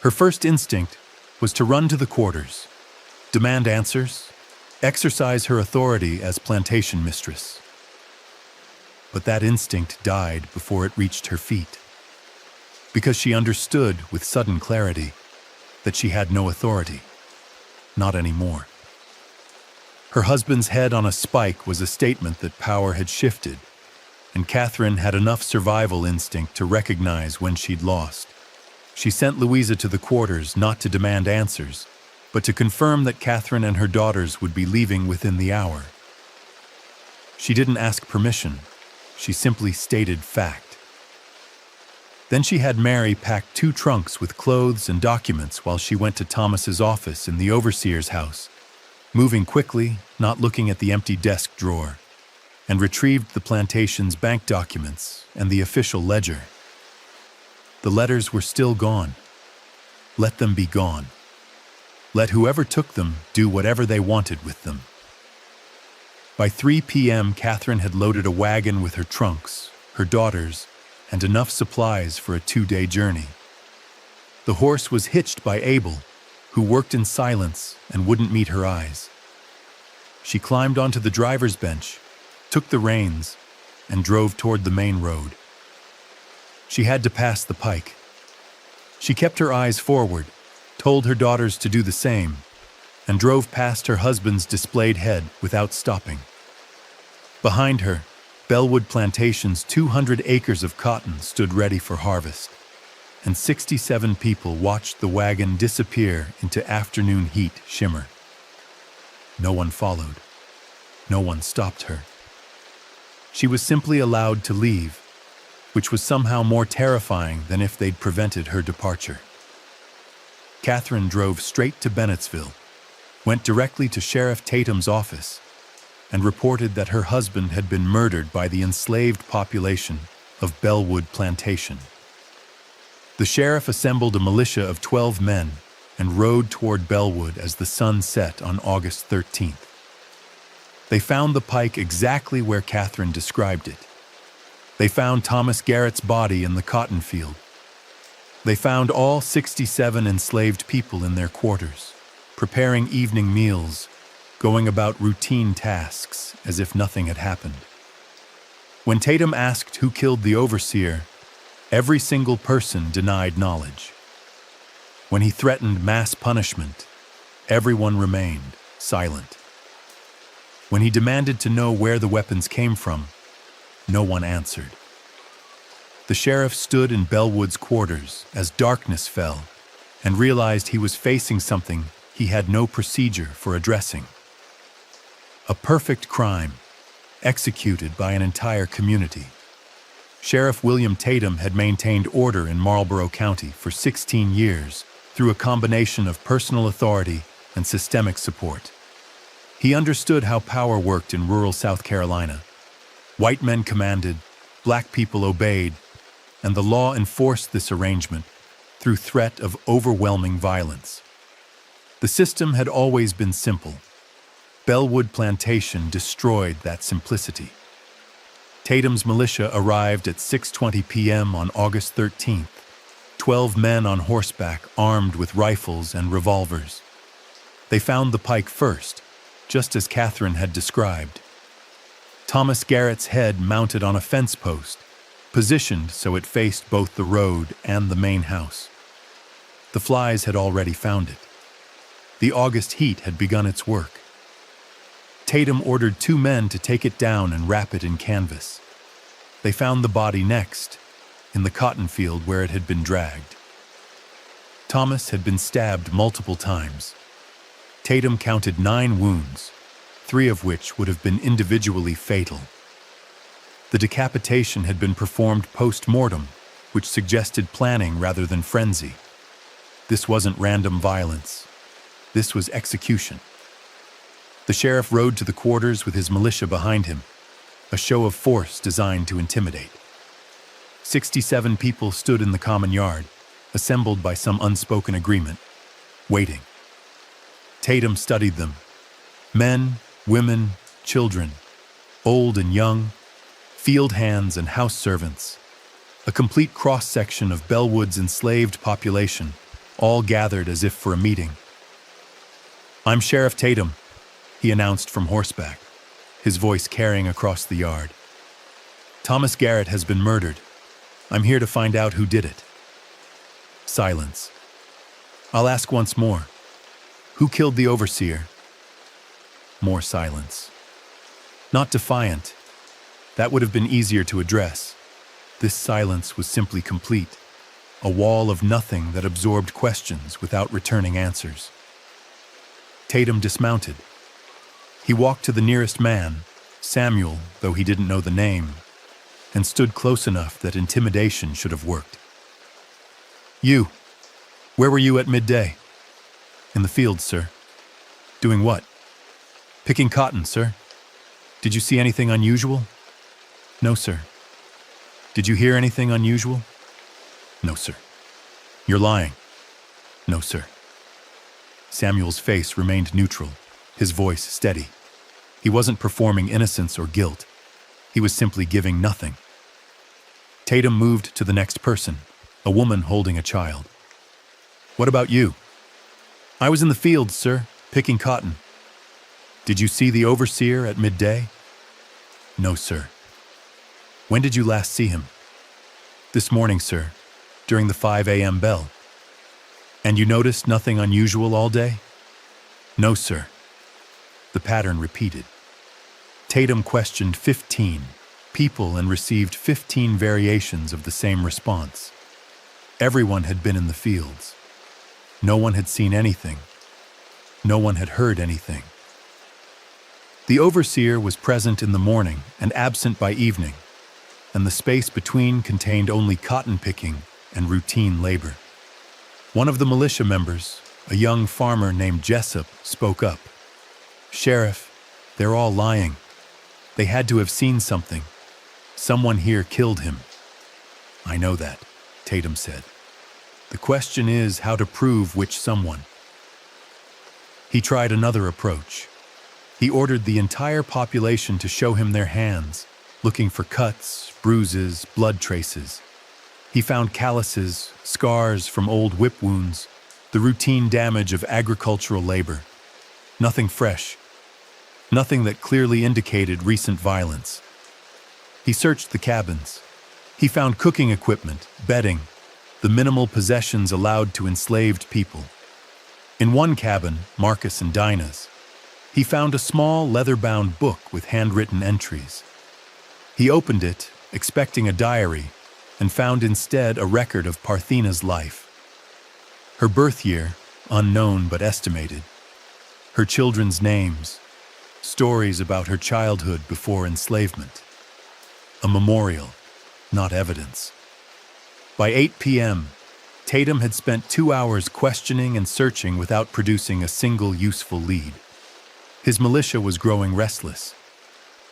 Her first instinct was to run to the quarters, demand answers, exercise her authority as plantation mistress. But that instinct died before it reached her feet, because she understood with sudden clarity that she had no authority, not anymore. Her husband's head on a spike was a statement that power had shifted, and Catherine had enough survival instinct to recognize when she'd lost. She sent Louisa to the quarters not to demand answers, but to confirm that Catherine and her daughters would be leaving within the hour. She didn't ask permission. She simply stated fact. Then she had Mary pack 2 trunks with clothes and documents while she went to Thomas's office in the overseer's house, moving quickly, not looking at the empty desk drawer, and retrieved the plantation's bank documents and the official ledger. The letters were still gone. Let them be gone. Let whoever took them do whatever they wanted with them. By 3 p.m., Catherine had loaded a wagon with her trunks, her daughters, and enough supplies for a 2-day journey. The horse was hitched by Abel, who worked in silence and wouldn't meet her eyes. She climbed onto the driver's bench, took the reins, and drove toward the main road. She had to pass the Pike. She kept her eyes forward, told her daughters to do the same, and drove past her husband's displayed head without stopping. Behind her, Bellwood Plantation's 200 acres of cotton stood ready for harvest, and 67 people watched the wagon disappear into afternoon heat shimmer. No one followed. No one stopped her. She was simply allowed to leave, which was somehow more terrifying than if they'd prevented her departure. Catherine drove straight to Bennettsville, went directly to Sheriff Tatum's office, and reported that her husband had been murdered by the enslaved population of Bellwood Plantation. The sheriff assembled a militia of 12 men and rode toward Bellwood as the sun set on August 13th. They found the Pike exactly where Catherine described it. They found Thomas Garrett's body in the cotton field. They found all 67 enslaved people in their quarters, preparing evening meals, going about routine tasks as if nothing had happened. When Tatum asked who killed the overseer, every single person denied knowledge. When he threatened mass punishment, everyone remained silent. When he demanded to know where the weapons came from, no one answered. The sheriff stood in Bellwood's quarters as darkness fell and realized he was facing something he had no procedure for addressing. A perfect crime, executed by an entire community. Sheriff William Tatum had maintained order in Marlborough County for 16 years through a combination of personal authority and systemic support. He understood how power worked in rural South Carolina. White men commanded, black people obeyed, and the law enforced this arrangement through threat of overwhelming violence. The system had always been simple. Bellwood Plantation destroyed that simplicity. Tatum's militia arrived at 6:20 p.m. on August 13th, 12 men on horseback armed with rifles and revolvers. They found the Pike first, just as Catherine had described. Thomas Garrett's head mounted on a fence post, positioned so it faced both the road and the main house. The flies had already found it. The August heat had begun its work. Tatum ordered 2 men to take it down and wrap it in canvas. They found the body next, in the cotton field where it had been dragged. Thomas had been stabbed multiple times. Tatum counted 9 wounds, 3 of which would have been individually fatal. The decapitation had been performed post-mortem, which suggested planning rather than frenzy. This wasn't random violence. This was execution. The sheriff rode to the quarters with his militia behind him, a show of force designed to intimidate. 67 people stood in the common yard, assembled by some unspoken agreement, waiting. Tatum studied them. Men, women, children, old and young, field hands and house servants, a complete cross-section of Bellwood's enslaved population, all gathered as if for a meeting. "I'm Sheriff Tatum," he announced from horseback, his voice carrying across the yard. "Thomas Garrett has been murdered. I'm here to find out who did it." Silence. "I'll ask once more. Who killed the overseer?" More silence. Not defiant. That would have been easier to address. This silence was simply complete, a wall of nothing that absorbed questions without returning answers. Tatum dismounted. He walked to the nearest man, Samuel, though he didn't know the name, and stood close enough that intimidation should have worked. "You, where were you at midday?" "In the field, sir." "Doing what?" "Picking cotton, sir." "Did you see anything unusual?" "No, sir." "Did you hear anything unusual?" "No, sir." "You're lying." "No, sir." Samuel's face remained neutral, his voice steady. He wasn't performing innocence or guilt. He was simply giving nothing. Tatum moved to the next person, a woman holding a child. "What about you?" "I was in the field, sir, picking cotton." "Did you see the overseer at midday?" "No, sir." "When did you last see him?" "This morning, sir, during the 5 a.m. bell." "And you noticed nothing unusual all day?" "No, sir." The pattern repeated. Tatum questioned 15 people and received 15 variations of the same response. Everyone had been in the fields. No one had seen anything. No one had heard anything. The overseer was present in the morning and absent by evening, and the space between contained only cotton picking and routine labor. One of the militia members, a young farmer named Jessup, spoke up. "Sheriff, they're all lying. They had to have seen something. Someone here killed him." "I know that," Tatum said. "The question is how to prove which someone." He tried another approach. He ordered the entire population to show him their hands, looking for cuts, bruises, blood traces. He found calluses, scars from old whip wounds, the routine damage of agricultural labor. Nothing fresh. Nothing that clearly indicated recent violence. He searched the cabins. He found cooking equipment, bedding, the minimal possessions allowed to enslaved people. In one cabin, Marcus and Dinah's, he found a small leather-bound book with handwritten entries. He opened it, expecting a diary, and found instead a record of Parthena's life. Her birth year, unknown but estimated. Her children's names, stories about her childhood before enslavement. A memorial, not evidence. By 8 p.m., Tatum had spent 2 hours questioning and searching without producing a single useful lead. His militia was growing restless.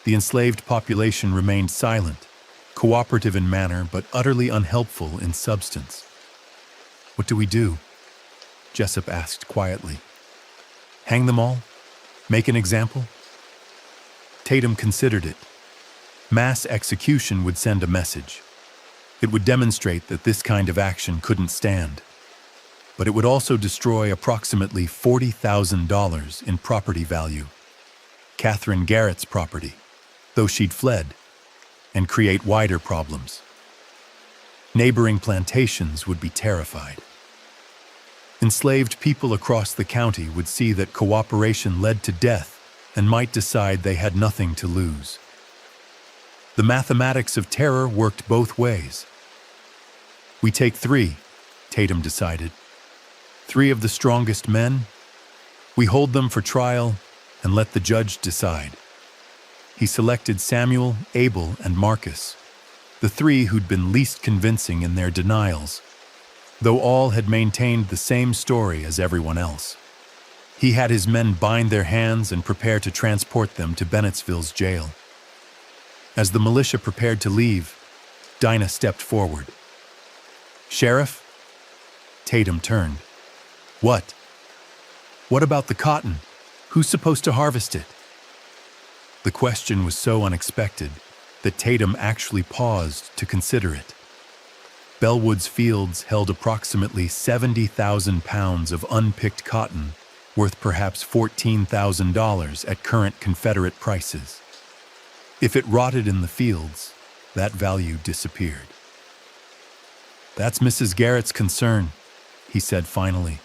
The enslaved population remained silent, cooperative in manner but utterly unhelpful in substance. "What do we do?" Jessup asked quietly. "Hang them all? Make an example?" Tatum considered it. Mass execution would send a message. It would demonstrate that this kind of action couldn't stand. But it would also destroy approximately $40,000 in property value, Catherine Garrett's property, though she'd fled, and create wider problems. Neighboring plantations would be terrified. Enslaved people across the county would see that cooperation led to death and might decide they had nothing to lose. The mathematics of terror worked both ways. "We take 3, Tatum decided. 3 of the strongest men. We hold them for trial and let the judge decide." He selected Samuel, Abel, and Marcus, the 3 who'd been least convincing in their denials, though all had maintained the same story as everyone else. He had his men bind their hands and prepare to transport them to Bennettsville's jail. As the militia prepared to leave, Dinah stepped forward. "Sheriff?" Tatum turned. "What?" "What about the cotton? Who's supposed to harvest it?" The question was so unexpected that Tatum actually paused to consider it. Bellwood's fields held approximately 70,000 pounds of unpicked cotton, worth perhaps $14,000 at current Confederate prices. If it rotted in the fields, that value disappeared. "That's Mrs. Garrett's concern," he said finally.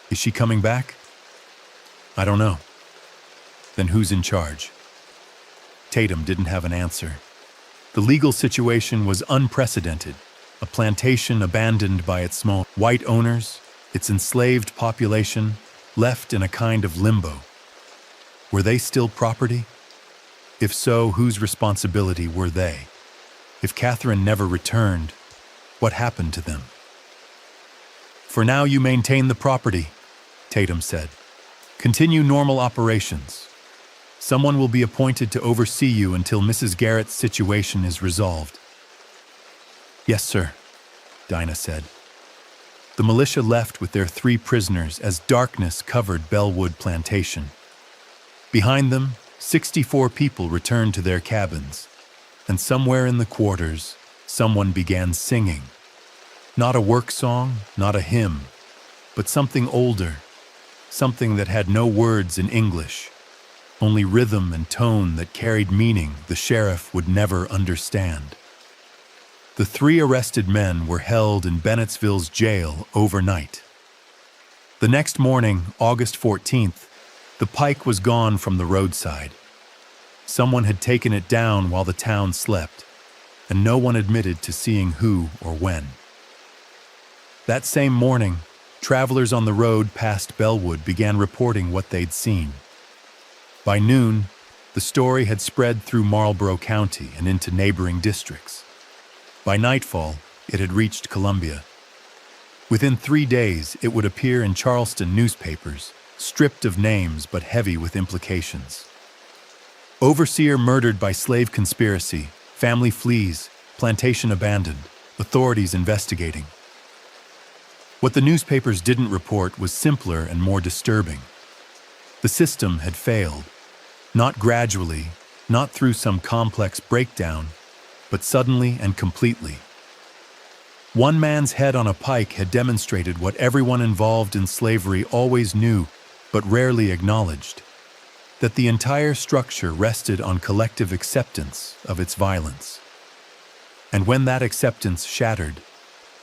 "Is she coming back?" "I don't know." "Then who's in charge?" Tatum didn't have an answer. The legal situation was unprecedented. A plantation abandoned by its small white owners, its enslaved population, left in a kind of limbo. Were they still property? If so, whose responsibility were they? If Catherine never returned, what happened to them? "For now you maintain the property," Tatum said. "Continue normal operations. Someone will be appointed to oversee you until Mrs. Garrett's situation is resolved." "Yes, sir," Dinah said. The militia left with their 3 prisoners as darkness covered Bellwood Plantation. Behind them, 64 people returned to their cabins, and somewhere in the quarters, someone began singing. Not a work song, not a hymn, but something older, something that had no words in English, only rhythm and tone that carried meaning the sheriff would never understand. The 3 arrested men were held in Bennettsville's jail overnight. The next morning, August 14th, the Pike was gone from the roadside. Someone had taken it down while the town slept, and no one admitted to seeing who or when. That same morning, travelers on the road past Bellwood began reporting what they'd seen. By noon, the story had spread through Marlborough County and into neighboring districts. By nightfall, it had reached Columbia. Within 3 days, it would appear in Charleston newspapers, stripped of names but heavy with implications. Overseer murdered by slave conspiracy, family flees, plantation abandoned, authorities investigating. What the newspapers didn't report was simpler and more disturbing. The system had failed, not gradually, not through some complex breakdown, but suddenly and completely. One man's head on a pike had demonstrated what everyone involved in slavery always knew but rarely acknowledged, that the entire structure rested on collective acceptance of its violence. And when that acceptance shattered,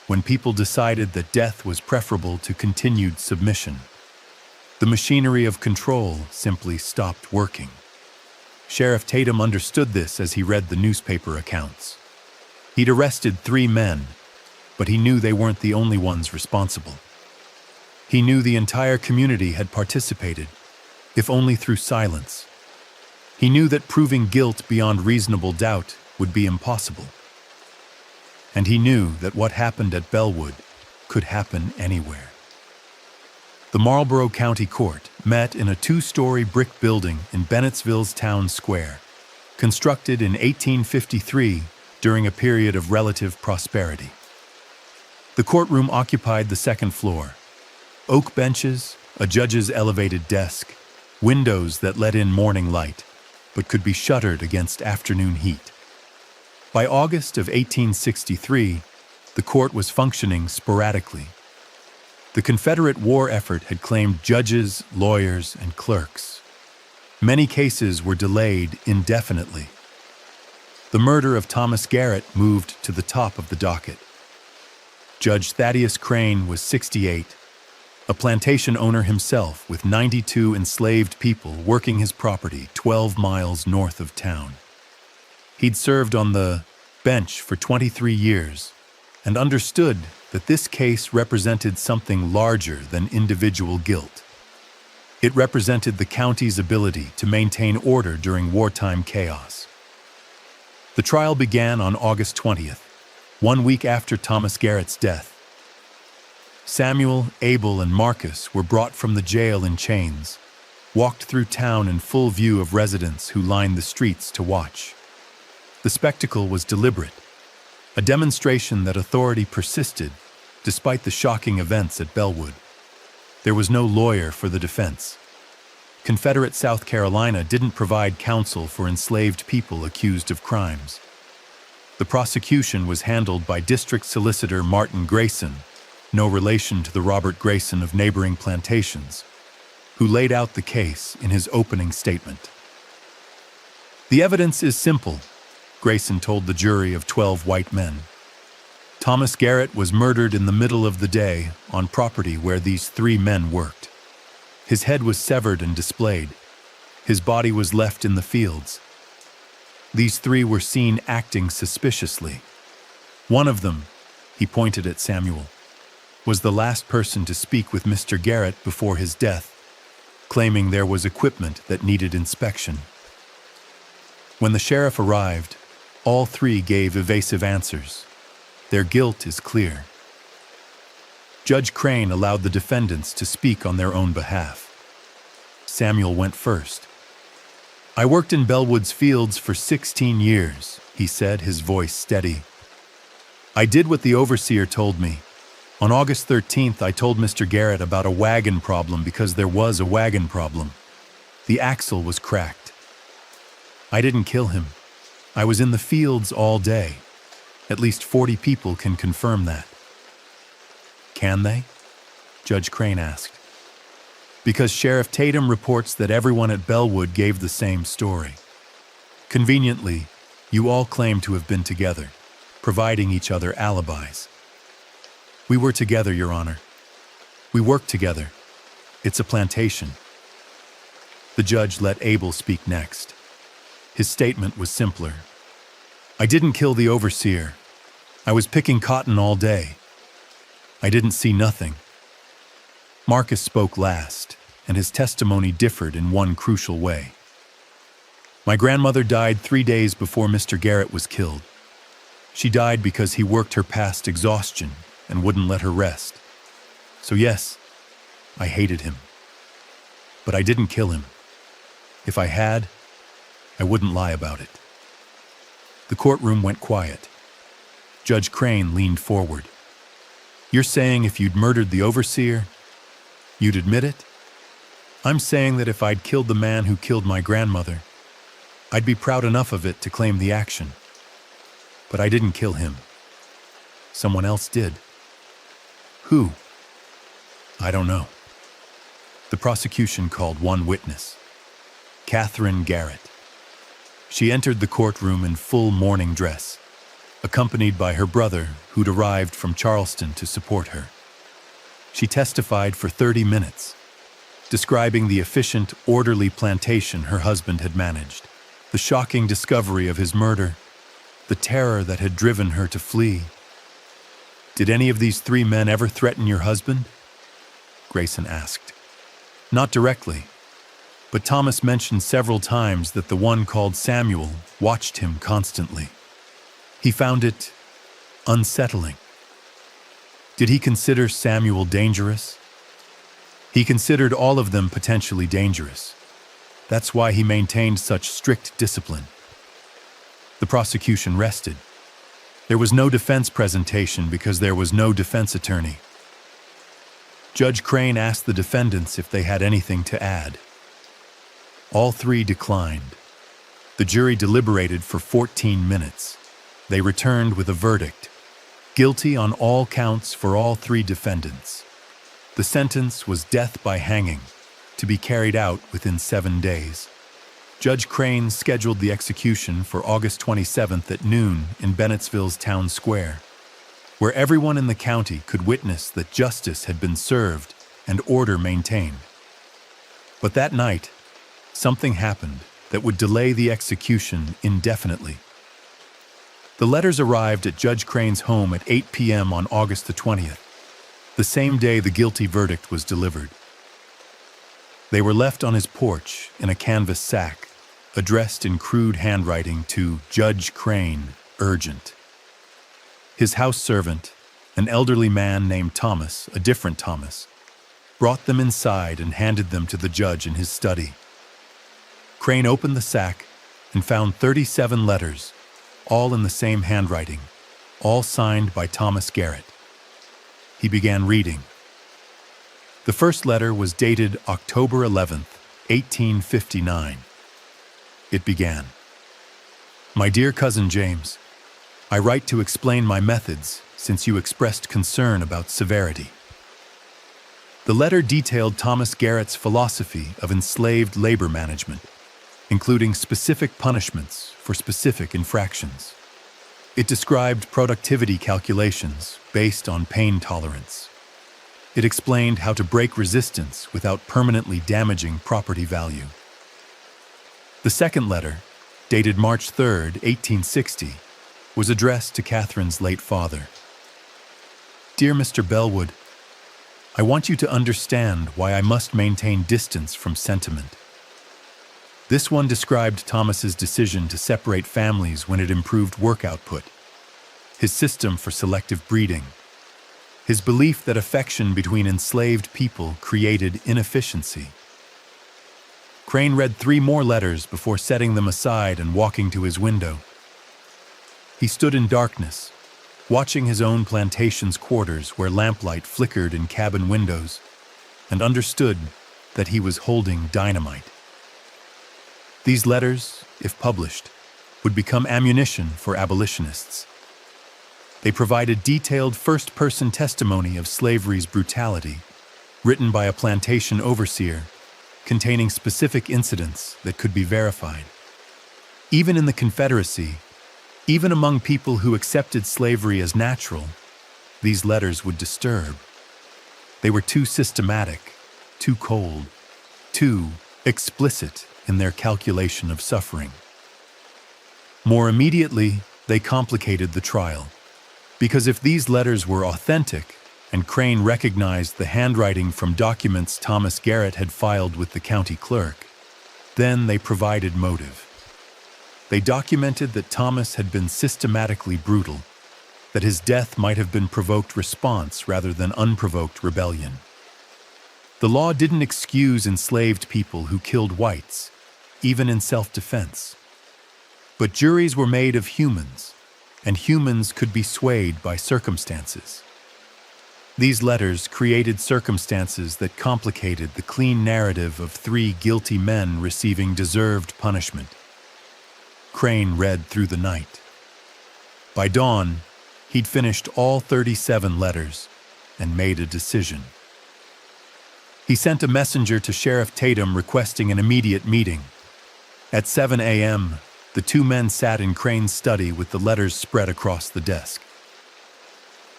when people decided that death was preferable to continued submission, the machinery of control simply stopped working. Sheriff Tatum understood this as he read the newspaper accounts. He'd arrested 3 men, but he knew they weren't the only ones responsible. He knew the entire community had participated, if only through silence. He knew that proving guilt beyond reasonable doubt would be impossible. And he knew that what happened at Bellwood could happen anywhere. The Marlborough County Court met in a 2-story brick building in Bennettsville's town square. Constructed in 1853, during a period of relative prosperity. The courtroom occupied the second floor. Oak benches, a judge's elevated desk, windows that let in morning light, but could be shuttered against afternoon heat. By August of 1863, the court was functioning sporadically. The Confederate war effort had claimed judges, lawyers, and clerks. Many cases were delayed indefinitely. The murder of Thomas Garrett moved to the top of the docket. Judge Thaddeus Crane was 68, a plantation owner himself with 92 enslaved people working his property 12 miles north of town. He'd served on the bench for 23 years and understood that this case represented something larger than individual guilt. It represented the county's ability to maintain order during wartime chaos. The trial began on August 20th, 1 week after Thomas Garrett's death. Samuel, Abel, and Marcus were brought from the jail in chains, walked through town in full view of residents who lined the streets to watch. The spectacle was deliberate, a demonstration that authority persisted despite the shocking events at Bellwood. There was no lawyer for the defense. Confederate South Carolina didn't provide counsel for enslaved people accused of crimes. The prosecution was handled by District Solicitor Martin Grayson, no relation to the Robert Grayson of neighboring plantations, who laid out the case in his opening statement. "The evidence is simple," Grayson told the jury of 12 white men. Thomas Garrett was murdered in the middle of the day on property where these 3 men worked. His head was severed and displayed. His body was left in the fields. These 3 were seen acting suspiciously. One of them, he pointed at Samuel, was the last person to speak with Mr. Garrett before his death, claiming there was equipment that needed inspection. When the sheriff arrived, all 3 gave evasive answers. Their guilt is clear. Judge Crane allowed the defendants to speak on their own behalf. Samuel went first. "I worked in Bellwood's fields for 16 years, he said, his voice steady. "I did what the overseer told me. On August 13th, I told Mr. Garrett about a wagon problem because there was a wagon problem. The axle was cracked. I didn't kill him. I was in the fields all day. At least 40 people can confirm that." "Can they?" Judge Crane asked. "Because Sheriff Tatum reports that everyone at Bellwood gave the same story. Conveniently, you all claim to have been together, providing each other alibis." "We were together, Your Honor. We worked together. It's a plantation." The judge let Abel speak next. His statement was simpler. "I didn't kill the overseer. I was picking cotton all day. I didn't see nothing." Marcus spoke last, and his testimony differed in one crucial way. "My grandmother died 3 days before Mr. Garrett was killed. She died because he worked her past exhaustion and wouldn't let her rest. So yes, I hated him. But I didn't kill him. If I had, I wouldn't lie about it." The courtroom went quiet. Judge Crane leaned forward. "You're saying if you'd murdered the overseer, you'd admit it? I'm saying that if I'd killed the man who killed my grandmother, I'd be proud enough of it to claim the action. But I didn't kill him. Someone else did." "Who?" "I don't know." The prosecution called one witness, Catherine Garrett. She entered the courtroom in full mourning dress, accompanied by her brother, who'd arrived from Charleston to support her. She testified for 30 minutes, describing the efficient, orderly plantation her husband had managed, the shocking discovery of his murder, the terror that had driven her to flee. "Did any of these 3 men ever threaten your husband?" Grayson asked. "Not directly, but Thomas mentioned several times that the one called Samuel watched him constantly. He found it unsettling." "Did he consider Samuel dangerous?" "He considered all of them potentially dangerous. That's why he maintained such strict discipline." The prosecution rested. There was no defense presentation because there was no defense attorney. Judge Crane asked the defendants if they had anything to add. All three declined. The jury deliberated for 14 minutes. They returned with a verdict: guilty on all counts for all three defendants. The sentence was death by hanging, to be carried out within 7 days. Judge Crane scheduled the execution for August 27th at noon in Bennettsville's town square, where everyone in the county could witness that justice had been served and order maintained. But that night, something happened that would delay the execution indefinitely. The letters arrived at Judge Crane's home at 8 p.m. on August the 20th, the same day the guilty verdict was delivered. They were left on his porch in a canvas sack, addressed in crude handwriting to Judge Crane, urgent. His house servant, an elderly man named Thomas, a different Thomas, brought them inside and handed them to the judge in his study. Crane opened the sack and found 37 letters, all in the same handwriting, all signed by Thomas Garrett. He began reading. The first letter was dated October 11th, 1859. It began, "My dear cousin James, I write to explain my methods since you expressed concern about severity." The letter detailed Thomas Garrett's philosophy of enslaved labor management, including specific punishments for specific infractions. It described productivity calculations based on pain tolerance. It explained how to break resistance without permanently damaging property value. The second letter, dated March 3rd, 1860, was addressed to Catherine's late father. "Dear Mr. Bellwood, I want you to understand why I must maintain distance from sentiment." This one described Thomas's decision to separate families when it improved work output, his system for selective breeding, his belief that affection between enslaved people created inefficiency. Crane read 3 more letters before setting them aside and walking to his window. He stood in darkness, watching his own plantation's quarters where lamplight flickered in cabin windows, and understood that he was holding dynamite. These letters, if published, would become ammunition for abolitionists. They provided detailed first-person testimony of slavery's brutality, written by a plantation overseer, containing specific incidents that could be verified. Even in the Confederacy, even among people who accepted slavery as natural, these letters would disturb. They were too systematic, too cold, too explicit in their calculation of suffering. More immediately, they complicated the trial, because if these letters were authentic, and Crane recognized the handwriting from documents Thomas Garrett had filed with the county clerk, then they provided motive. They documented that Thomas had been systematically brutal, that his death might have been provoked response rather than unprovoked rebellion. The law didn't excuse enslaved people who killed whites, even in self-defense. But juries were made of humans, and humans could be swayed by circumstances. These letters created circumstances that complicated the clean narrative of 3 guilty men receiving deserved punishment. Crane read through the night. By dawn, he'd finished all 37 letters and made a decision. He sent a messenger to Sheriff Tatum requesting an immediate meeting. At 7 a.m., the 2 men sat in Crane's study with the letters spread across the desk.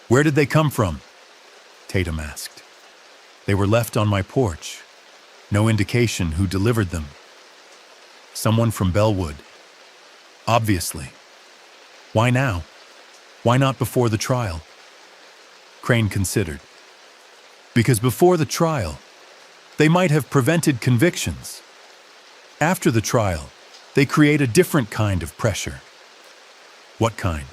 "Where did they come from?" Tatum asked. "They were left on my porch. No indication who delivered them." "Someone from Bellwood." "Obviously. Why now? Why not before the trial?" Crane considered. "Because before the trial, they might have prevented convictions. After the trial, they create a different kind of pressure." "What kind?"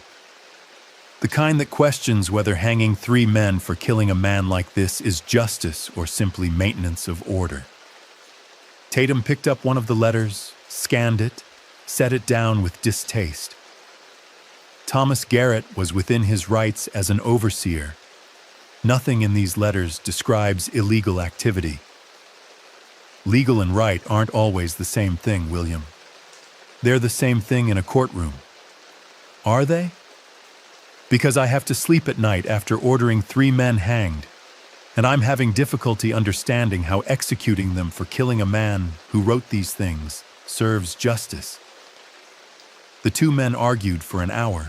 "The kind that questions whether hanging 3 men for killing a man like this is justice or simply maintenance of order." Tatum picked up one of the letters, scanned it, set it down with distaste. Thomas Garrett was within his rights as an overseer. Nothing in these letters describes illegal activity. Legal and right aren't always the same thing, William. They're the same thing in a courtroom. Are they? Because I have to sleep at night after ordering 3 men hanged, and I'm having difficulty understanding how executing them for killing a man who wrote these things serves justice. The 2 men argued for an hour.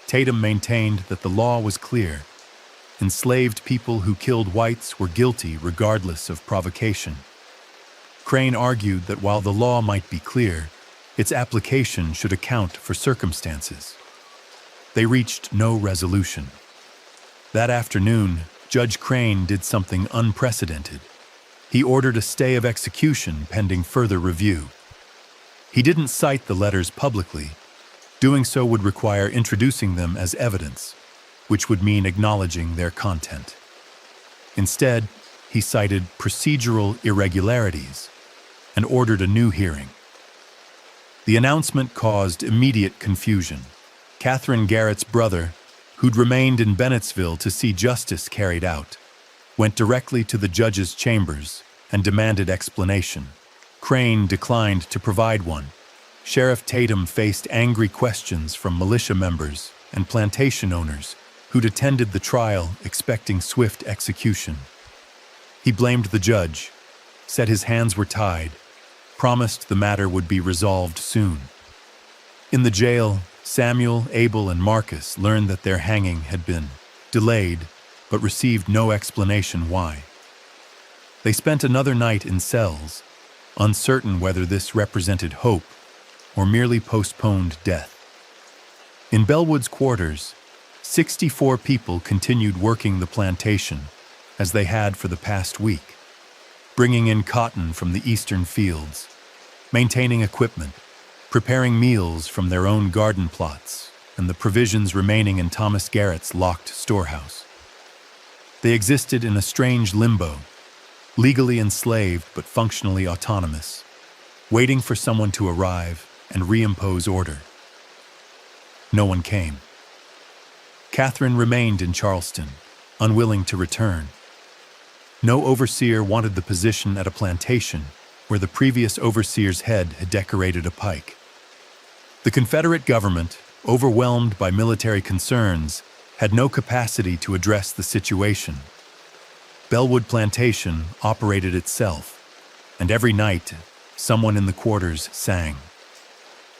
Tatum maintained that the law was clear. Enslaved people who killed whites were guilty regardless of provocation. Crane argued that while the law might be clear, its application should account for circumstances. They reached no resolution. That afternoon, Judge Crane did something unprecedented. He ordered a stay of execution pending further review. He didn't cite the letters publicly. Doing so would require introducing them as evidence, which would mean acknowledging their content. Instead, he cited procedural irregularities and ordered a new hearing. The announcement caused immediate confusion. Catherine Garrett's brother, who'd remained in Bennettsville to see justice carried out, went directly to the judge's chambers and demanded explanation. Crane declined to provide one. Sheriff Tatum faced angry questions from militia members and plantation owners who'd attended the trial expecting swift execution. He blamed the judge, said his hands were tied, promised the matter would be resolved soon. In the jail, Samuel, Abel, and Marcus learned that their hanging had been delayed, but received no explanation why. They spent another night in cells, uncertain whether this represented hope or merely postponed death. In Bellwood's quarters, 64 people continued working the plantation, as they had for the past week, bringing in cotton from the eastern fields, maintaining equipment, preparing meals from their own garden plots, and the provisions remaining in Thomas Garrett's locked storehouse. They existed in a strange limbo, legally enslaved but functionally autonomous, waiting for someone to arrive and reimpose order. No one came. Catherine remained in Charleston, unwilling to return. No overseer wanted the position at a plantation where the previous overseer's head had decorated a pike. The Confederate government, overwhelmed by military concerns, had no capacity to address the situation. Bellwood Plantation operated itself, and every night, someone in the quarters sang.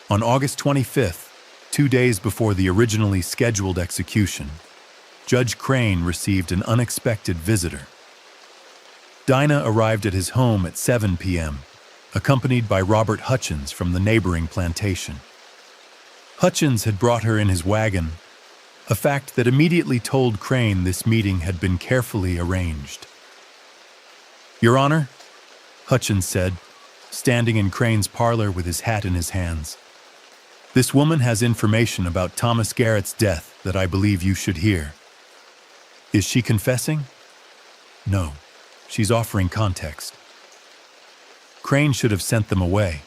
On August 25th, 2 days before the originally scheduled execution, Judge Crane received an unexpected visitor. Dinah arrived at his home at 7 p.m., accompanied by Robert Hutchins from the neighboring plantation. Hutchins had brought her in his wagon, a fact that immediately told Crane this meeting had been carefully arranged. "Your Honor," Hutchins said, standing in Crane's parlor with his hat in his hands, "this woman has information about Thomas Garrett's death that I believe you should hear." "Is she confessing?" "No, she's offering context." Crane should have sent them away.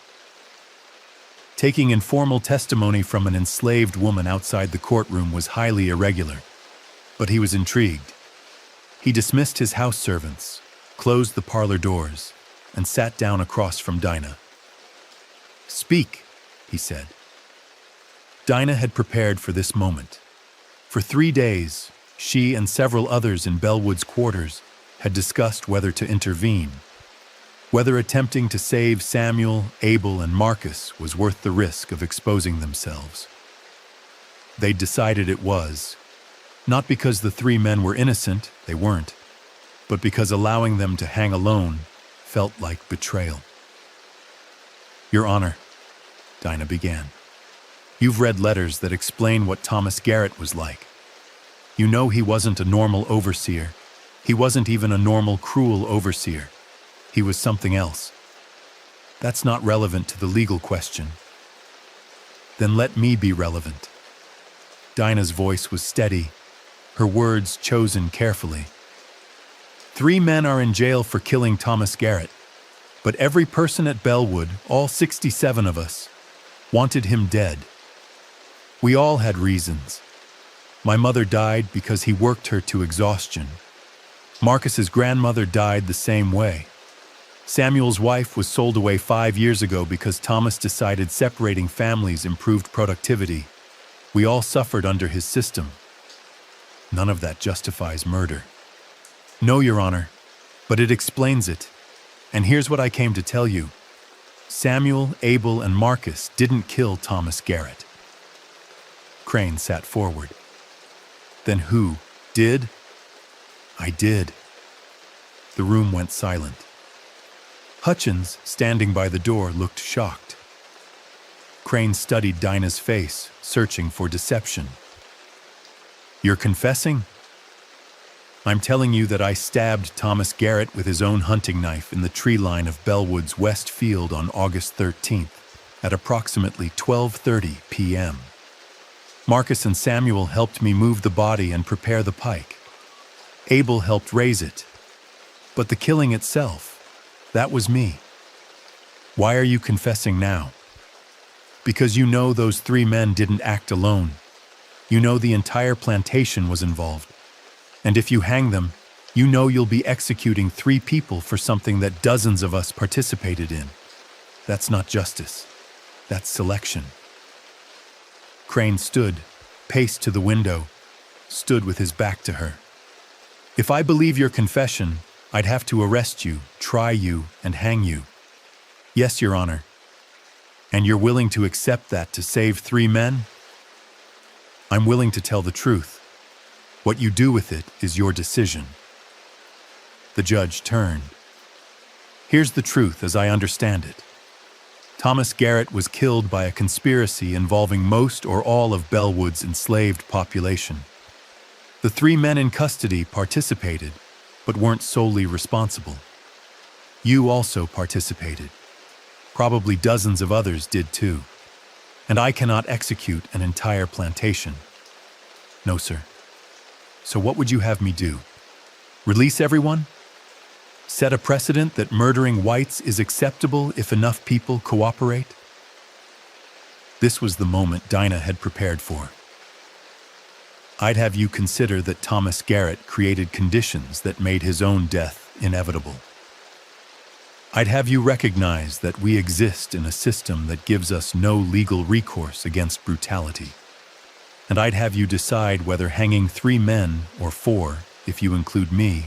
Taking informal testimony from an enslaved woman outside the courtroom was highly irregular, but he was intrigued. He dismissed his house servants, closed the parlor doors, and sat down across from Dinah. "Speak," he said. Dinah had prepared for this moment. For 3 days, she and several others in Bellwood's quarters had discussed whether to intervene, whether attempting to save Samuel, Abel, and Marcus was worth the risk of exposing themselves. They'd decided it was, not because the 3 men were innocent, they weren't, but because allowing them to hang alone felt like betrayal. "Your Honor," Dinah began, "you've read letters that explain what Thomas Garrett was like. You know he wasn't a normal overseer. He wasn't even a normal, cruel overseer. He was something else. That's not relevant to the legal question." "Then let me be relevant." Dinah's voice was steady, her words chosen carefully. 3 men are in jail for killing Thomas Garrett, but every person at Bellwood, all 67 of us, wanted him dead. We all had reasons. My mother died because he worked her to exhaustion. Marcus's grandmother died the same way. Samuel's wife was sold away 5 years ago because Thomas decided separating families improved productivity. We all suffered under his system. None of that justifies murder. No, Your Honor, but it explains it. And here's what I came to tell you. Samuel, Abel, and Marcus didn't kill Thomas Garrett. Crane sat forward. Then who did? I did. The room went silent. Hutchins, standing by the door, looked shocked. Crane studied Dinah's face, searching for deception. You're confessing? I'm telling you that I stabbed Thomas Garrett with his own hunting knife in the tree line of Bellwood's West Field on August 13th at approximately 12:30 p.m. Marcus and Samuel helped me move the body and prepare the pike. Abel helped raise it. But the killing itself, that was me. Why are you confessing now? Because you know those 3 men didn't act alone. You know the entire plantation was involved. And if you hang them, you know you'll be executing 3 people for something that dozens of us participated in. That's not justice. That's selection. Crane stood, paced to the window, stood with his back to her. If I believe your confession, I'd have to arrest you, try you, and hang you. Yes, Your Honor. And you're willing to accept that to save 3 men? I'm willing to tell the truth. What you do with it is your decision. The judge turned. Here's the truth as I understand it. Thomas Garrett was killed by a conspiracy involving most or all of Bellwood's enslaved population. The 3 men in custody participated, but weren't solely responsible. You also participated. Probably dozens of others did too. And I cannot execute an entire plantation. No, sir. So what would you have me do? Release everyone? Set a precedent that murdering whites is acceptable if enough people cooperate? This was the moment Dinah had prepared for. I'd have you consider that Thomas Garrett created conditions that made his own death inevitable. I'd have you recognize that we exist in a system that gives us no legal recourse against brutality. And I'd have you decide whether hanging 3 men, or 4, if you include me,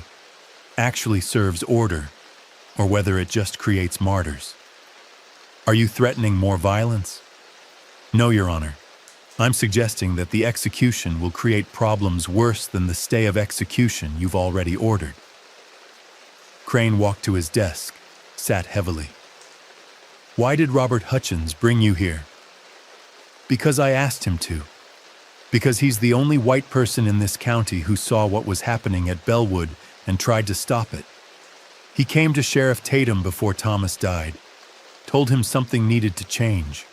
actually serves order, or whether it just creates martyrs. Are you threatening more violence? No, Your Honor. I'm suggesting that the execution will create problems worse than the stay of execution you've already ordered. Crane walked to his desk, sat heavily. Why did Robert Hutchins bring you here? Because I asked him to. Because he's the only white person in this county who saw what was happening at Bellwood and tried to stop it. He came to Sheriff Tatum before Thomas died, told him something needed to change.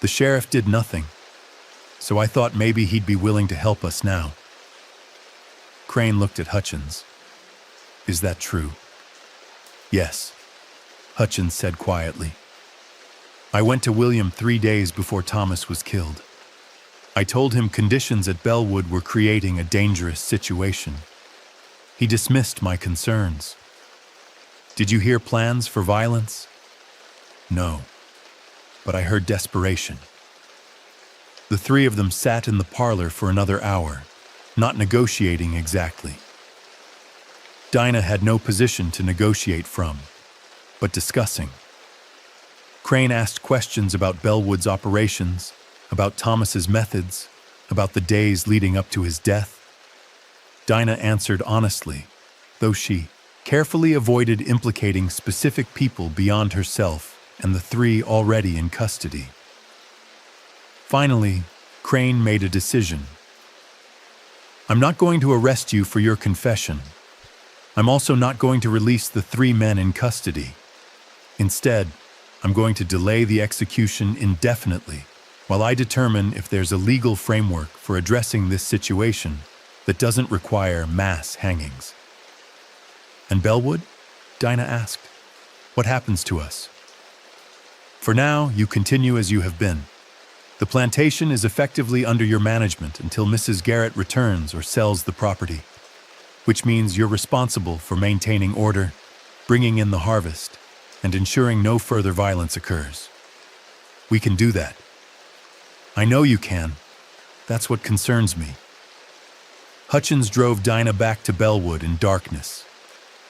The sheriff did nothing, so I thought maybe he'd be willing to help us now. Crane looked at Hutchins. Is that true? Yes, Hutchins said quietly. I went to William 3 days before Thomas was killed. I told him conditions at Bellwood were creating a dangerous situation. He dismissed my concerns. Did you hear plans for violence? No, but I heard desperation. The 3 of them sat in the parlor for another hour, not negotiating exactly. Dinah had no position to negotiate from, but discussing. Crane asked questions about Bellwood's operations, about Thomas's methods, about the days leading up to his death. Dinah answered honestly, though she carefully avoided implicating specific people beyond herself and the 3 already in custody. Finally, Crane made a decision. I'm not going to arrest you for your confession. I'm also not going to release the 3 men in custody. Instead, I'm going to delay the execution indefinitely while I determine if there's a legal framework for addressing this situation that doesn't require mass hangings. And Bellwood? Dinah asked. What happens to us? For now, you continue as you have been. The plantation is effectively under your management until Mrs. Garrett returns or sells the property, which means you're responsible for maintaining order, bringing in the harvest, and ensuring no further violence occurs. We can do that. I know you can. That's what concerns me. Hutchins drove Dinah back to Bellwood in darkness.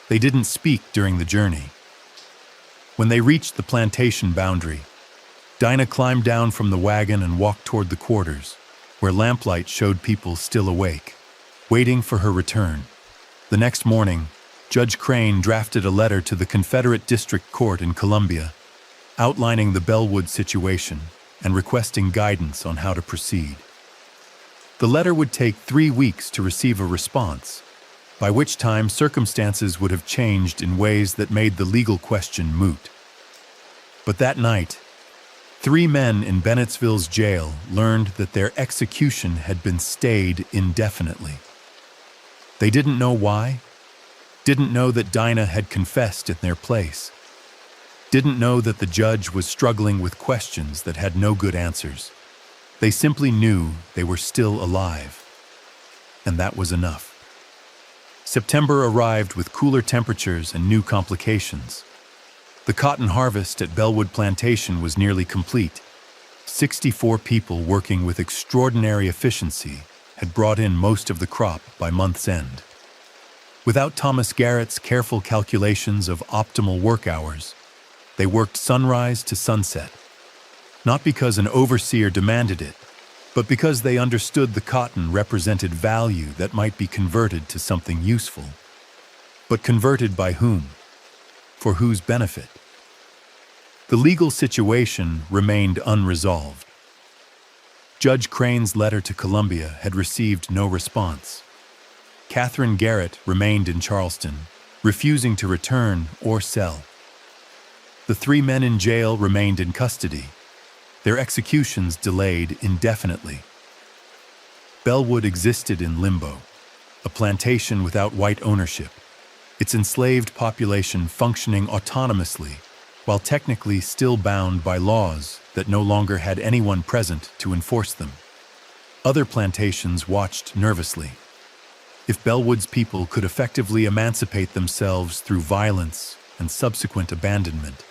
They didn't speak during the journey. When they reached the plantation boundary, Dinah climbed down from the wagon and walked toward the quarters, where lamplight showed people still awake, waiting for her return. The next morning, Judge Crane drafted a letter to the Confederate District Court in Columbia, outlining the Bellwood situation and requesting guidance on how to proceed. The letter would take 3 weeks to receive a response, by which time circumstances would have changed in ways that made the legal question moot. But that night, 3 men in Bennettsville's jail learned that their execution had been stayed indefinitely. They didn't know why, didn't know that Dinah had confessed in their place, didn't know that the judge was struggling with questions that had no good answers. They simply knew they were still alive, and that was enough. September arrived with cooler temperatures and new complications. The cotton harvest at Bellwood Plantation was nearly complete. 64 people working with extraordinary efficiency had brought in most of the crop by month's end. Without Thomas Garrett's careful calculations of optimal work hours, they worked sunrise to sunset. Not because an overseer demanded it, but because they understood the cotton represented value that might be converted to something useful. But converted by whom? For whose benefit? The legal situation remained unresolved. Judge Crane's letter to Columbia had received no response. Catherine Garrett remained in Charleston, refusing to return or sell. The 3 men in jail remained in custody, their executions delayed indefinitely. Bellwood existed in limbo, a plantation without white ownership, its enslaved population functioning autonomously while technically still bound by laws that no longer had anyone present to enforce them. Other plantations watched nervously. If Bellwood's people could effectively emancipate themselves through violence and subsequent abandonment,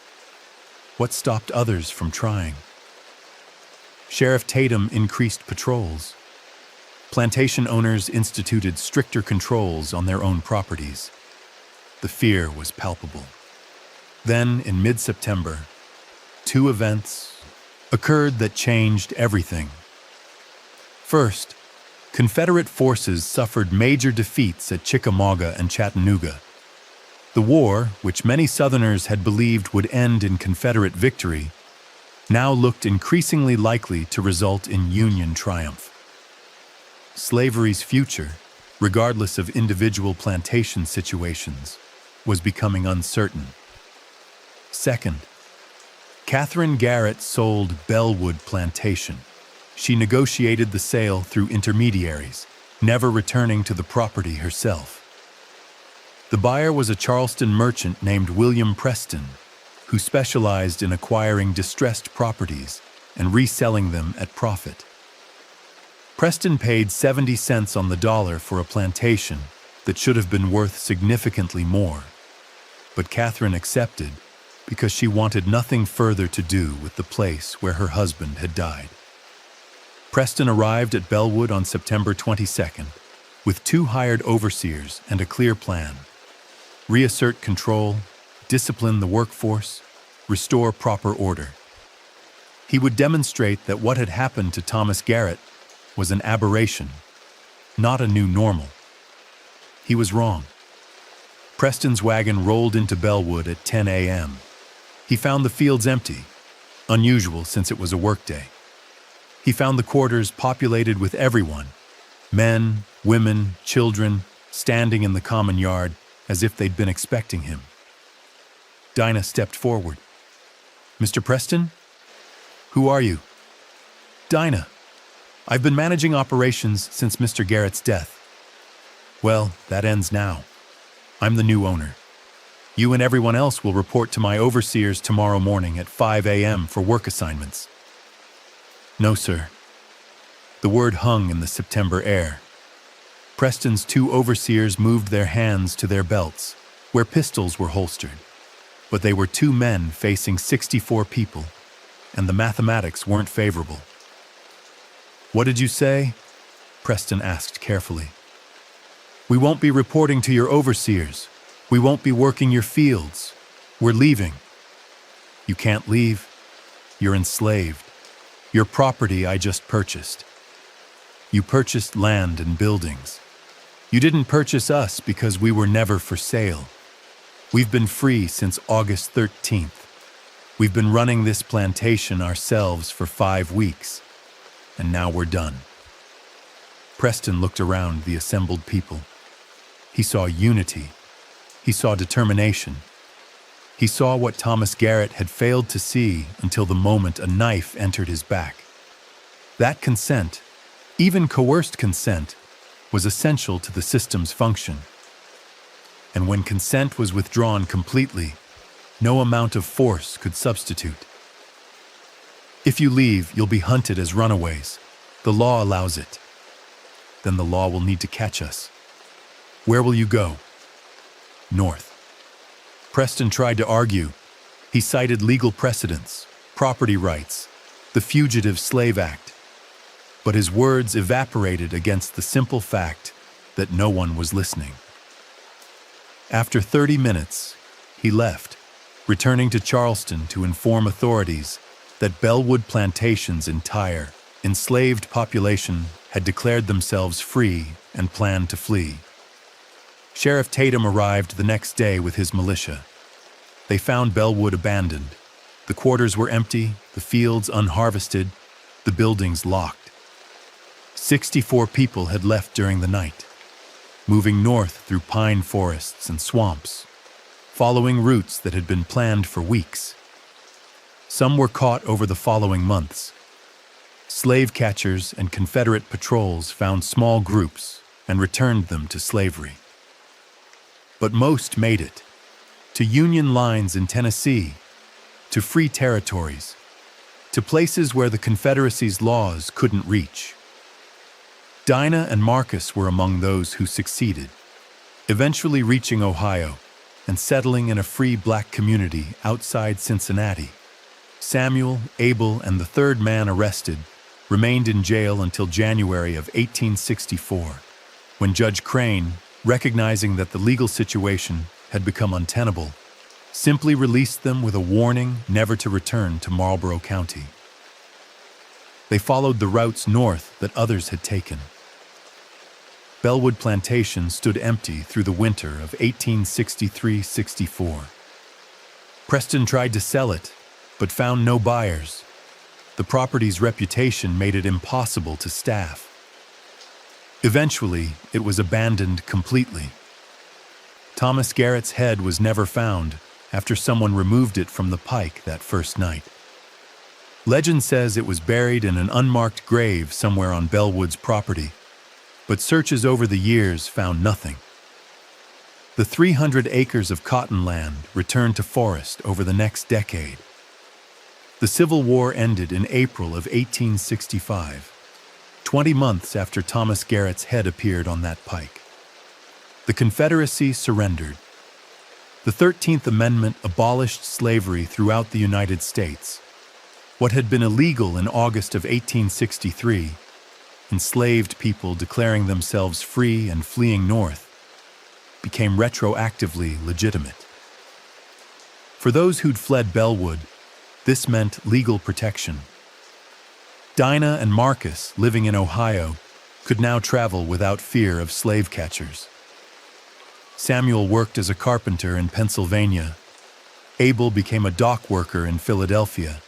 what stopped others from trying? Sheriff Tatum increased patrols. Plantation owners instituted stricter controls on their own properties. The fear was palpable. Then, in mid-September, 2 events occurred that changed everything. First, Confederate forces suffered major defeats at Chickamauga and Chattanooga. The war, which many Southerners had believed would end in Confederate victory, now looked increasingly likely to result in Union triumph. Slavery's future, regardless of individual plantation situations, was becoming uncertain. Second, Catherine Garrett sold Bellwood Plantation. She negotiated the sale through intermediaries, never returning to the property herself. The buyer was a Charleston merchant named William Preston, who specialized in acquiring distressed properties and reselling them at profit. Preston paid 70 cents on the dollar for a plantation that should have been worth significantly more, but Catherine accepted because she wanted nothing further to do with the place where her husband had died. Preston arrived at Bellwood on September 22nd with 2 hired overseers and a clear plan: reassert control, discipline the workforce, restore proper order. He would demonstrate that what had happened to Thomas Garrett was an aberration, not a new normal. He was wrong. Preston's wagon rolled into Bellwood at 10 a.m. He found the fields empty, unusual since it was a workday. He found the quarters populated with everyone, men, women, children, standing in the common yard as if they'd been expecting him. Dinah stepped forward. "Mr. Preston? Who are you?" "Dinah. I've been managing operations since Mr. Garrett's death." "Well, that ends now. I'm the new owner. You and everyone else will report to my overseers tomorrow morning at 5 a.m. for work assignments." No, sir. The word hung in the September air. Preston's two overseers moved their hands to their belts, where pistols were holstered. But they were two men facing 64 people, and the mathematics weren't favorable. What did you say? Preston asked carefully. We won't be reporting to your overseers. We won't be working your fields. We're leaving. You can't leave. You're enslaved. Your property I just purchased. You purchased land and buildings. You didn't purchase us because we were never for sale. We've been free since August 13th. We've been running this plantation ourselves for 5 weeks, and now we're done. Preston looked around the assembled people. He saw unity. He saw determination. He saw what Thomas Garrett had failed to see until the moment a knife entered his back. That consent, even coerced consent, was essential to the system's function. And when consent was withdrawn completely, no amount of force could substitute. If you leave, you'll be hunted as runaways. The law allows it. Then the law will need to catch us. Where will you go? North. Preston tried to argue. He cited legal precedents, property rights, the Fugitive Slave Act. But his words evaporated against the simple fact that no one was listening. After 30 minutes, he left, returning to Charleston to inform authorities that Bellwood Plantation's entire, enslaved population had declared themselves free and planned to flee. Sheriff Tatum arrived the next day with his militia. They found Bellwood abandoned. The quarters were empty, the fields unharvested, the buildings locked. 64 people had left during the night, moving north through pine forests and swamps, following routes that had been planned for weeks. Some were caught over the following months. Slave catchers and Confederate patrols found small groups and returned them to slavery. But most made it, to Union lines in Tennessee, to free territories, to places where the Confederacy's laws couldn't reach. Dinah and Marcus were among those who succeeded, eventually reaching Ohio and settling in a free black community outside Cincinnati. Samuel, Abel, and the third man arrested remained in jail until January of 1864, when Judge Crane, recognizing that the legal situation had become untenable, simply released them with a warning never to return to Marlborough County. They followed the routes north that others had taken. Bellwood Plantation stood empty through the winter of 1863-64. Preston tried to sell it, but found no buyers. The property's reputation made it impossible to staff. Eventually, it was abandoned completely. Thomas Garrett's head was never found after someone removed it from the Pike that first night. Legend says it was buried in an unmarked grave somewhere on Bellwood's property, but searches over the years found nothing. The 300 acres of cotton land returned to forest over the next decade. The Civil War ended in April of 1865, 20 months after Thomas Garrett's head appeared on that pike. The Confederacy surrendered. The 13th Amendment abolished slavery throughout the United States. What had been illegal in August of 1863, enslaved people declaring themselves free and fleeing north, became retroactively legitimate. For those who'd fled Bellwood, this meant legal protection. Dinah and Marcus, living in Ohio, could now travel without fear of slave catchers. Samuel worked as a carpenter in Pennsylvania. Abel became a dock worker in Philadelphia.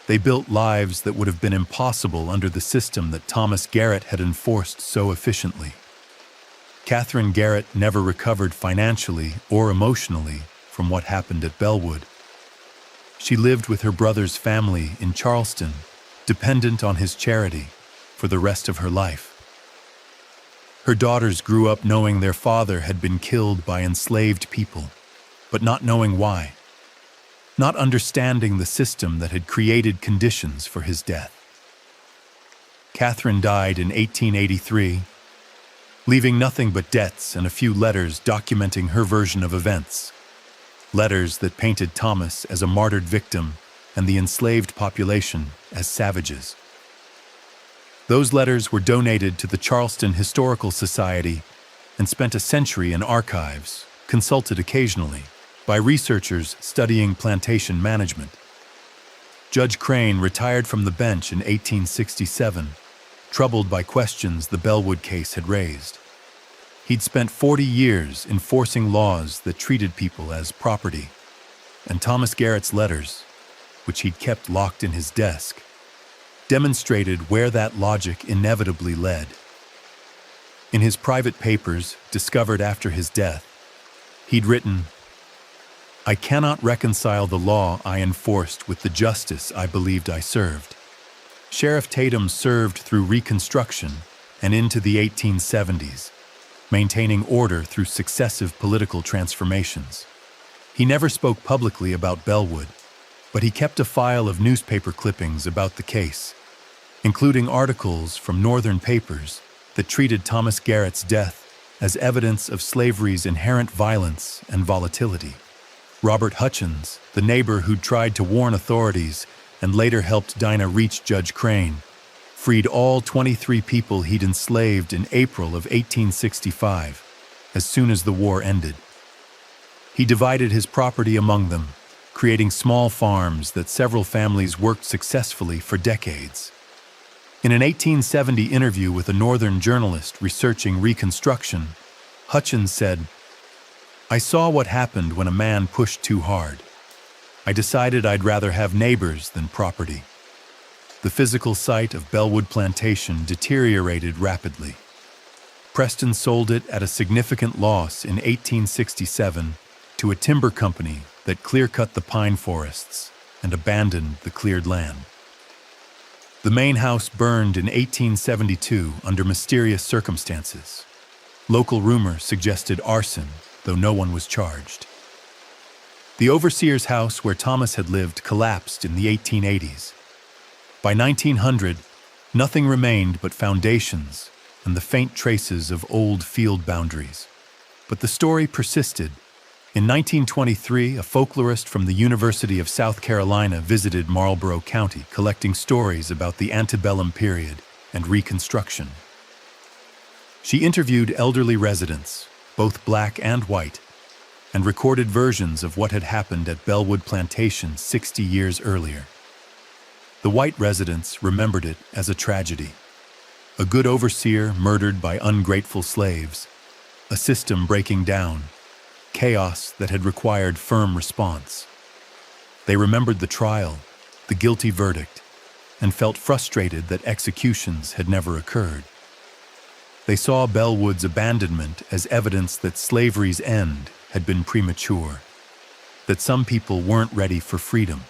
They built lives that would have been impossible under the system that Thomas Garrett had enforced so efficiently. Catherine Garrett never recovered financially or emotionally from what happened at Bellwood. She lived with her brother's family in Charleston, dependent on his charity, for the rest of her life. Her daughters grew up knowing their father had been killed by enslaved people, but not knowing why, not understanding the system that had created conditions for his death. Catherine died in 1883, leaving nothing but debts and a few letters documenting her version of events. Letters that painted Thomas as a martyred victim and the enslaved population as savages. Those letters were donated to the Charleston Historical Society and spent a century in archives, consulted occasionally by researchers studying plantation management. Judge Crane retired from the bench in 1867, troubled by questions the Bellwood case had raised. He'd spent 40 years enforcing laws that treated people as property, and Thomas Garrett's letters, which he'd kept locked in his desk, demonstrated where that logic inevitably led. In his private papers, discovered after his death, he'd written, "I cannot reconcile the law I enforced with the justice I believed I served." Sheriff Tatum served through Reconstruction and into the 1870s, maintaining order through successive political transformations. He never spoke publicly about Bellwood, but he kept a file of newspaper clippings about the case, including articles from northern papers that treated Thomas Garrett's death as evidence of slavery's inherent violence and volatility. Robert Hutchins, the neighbor who'd tried to warn authorities and later helped Dinah reach Judge Crane, freed all 23 people he'd enslaved in April of 1865, as soon as the war ended. He divided his property among them, creating small farms that several families worked successfully for decades. In an 1870 interview with a northern journalist researching Reconstruction, Hutchins said, "I saw what happened when a man pushed too hard. I decided I'd rather have neighbors than property." The physical site of Bellwood Plantation deteriorated rapidly. Preston sold it at a significant loss in 1867 to a timber company that clear-cut the pine forests and abandoned the cleared land. The main house burned in 1872 under mysterious circumstances. Local rumor suggested arson, though no one was charged. The overseer's house where Thomas had lived collapsed in the 1880s. By 1900, nothing remained but foundations and the faint traces of old field boundaries. But the story persisted. In 1923, a folklorist from the University of South Carolina visited Marlborough County, collecting stories about the antebellum period and Reconstruction. She interviewed elderly residents, both black and white, and recorded versions of what had happened at Bellwood Plantation 60 years earlier. The white residents remembered it as a tragedy. A good overseer murdered by ungrateful slaves, a system breaking down, chaos that had required firm response. They remembered the trial, the guilty verdict, and felt frustrated that executions had never occurred. They saw Bellwood's abandonment as evidence that slavery's end had been premature, that some people weren't ready for freedom.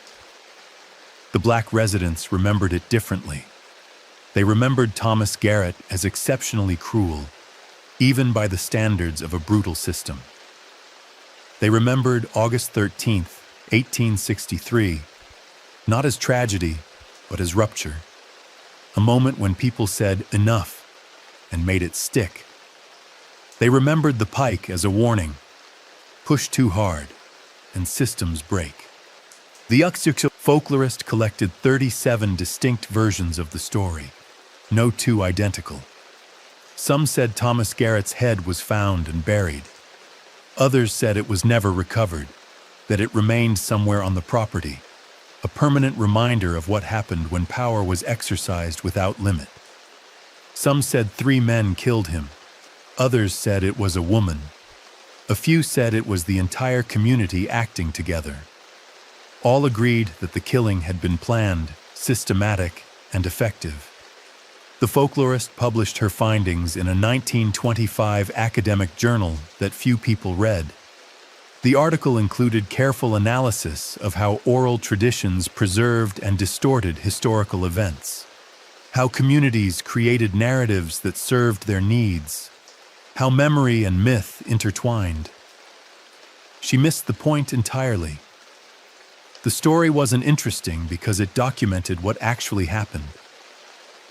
The black residents remembered it differently. They remembered Thomas Garrett as exceptionally cruel, even by the standards of a brutal system. They remembered August 13th, 1863, not as tragedy, but as rupture, a moment when people said enough and made it stick. They remembered the Pike as a warning: push too hard, and systems break. The folklorist collected 37 distinct versions of the story, no two identical. Some said Thomas Garrett's head was found and buried. Others said it was never recovered, that it remained somewhere on the property, a permanent reminder of what happened when power was exercised without limit. Some said 3 men killed him. Others said it was a woman. A few said it was the entire community acting together. All agreed that the killing had been planned, systematic, and effective. The folklorist published her findings in a 1925 academic journal that few people read. The article included careful analysis of how oral traditions preserved and distorted historical events, how communities created narratives that served their needs, how memory and myth intertwined. She missed the point entirely. The story wasn't interesting because it documented what actually happened.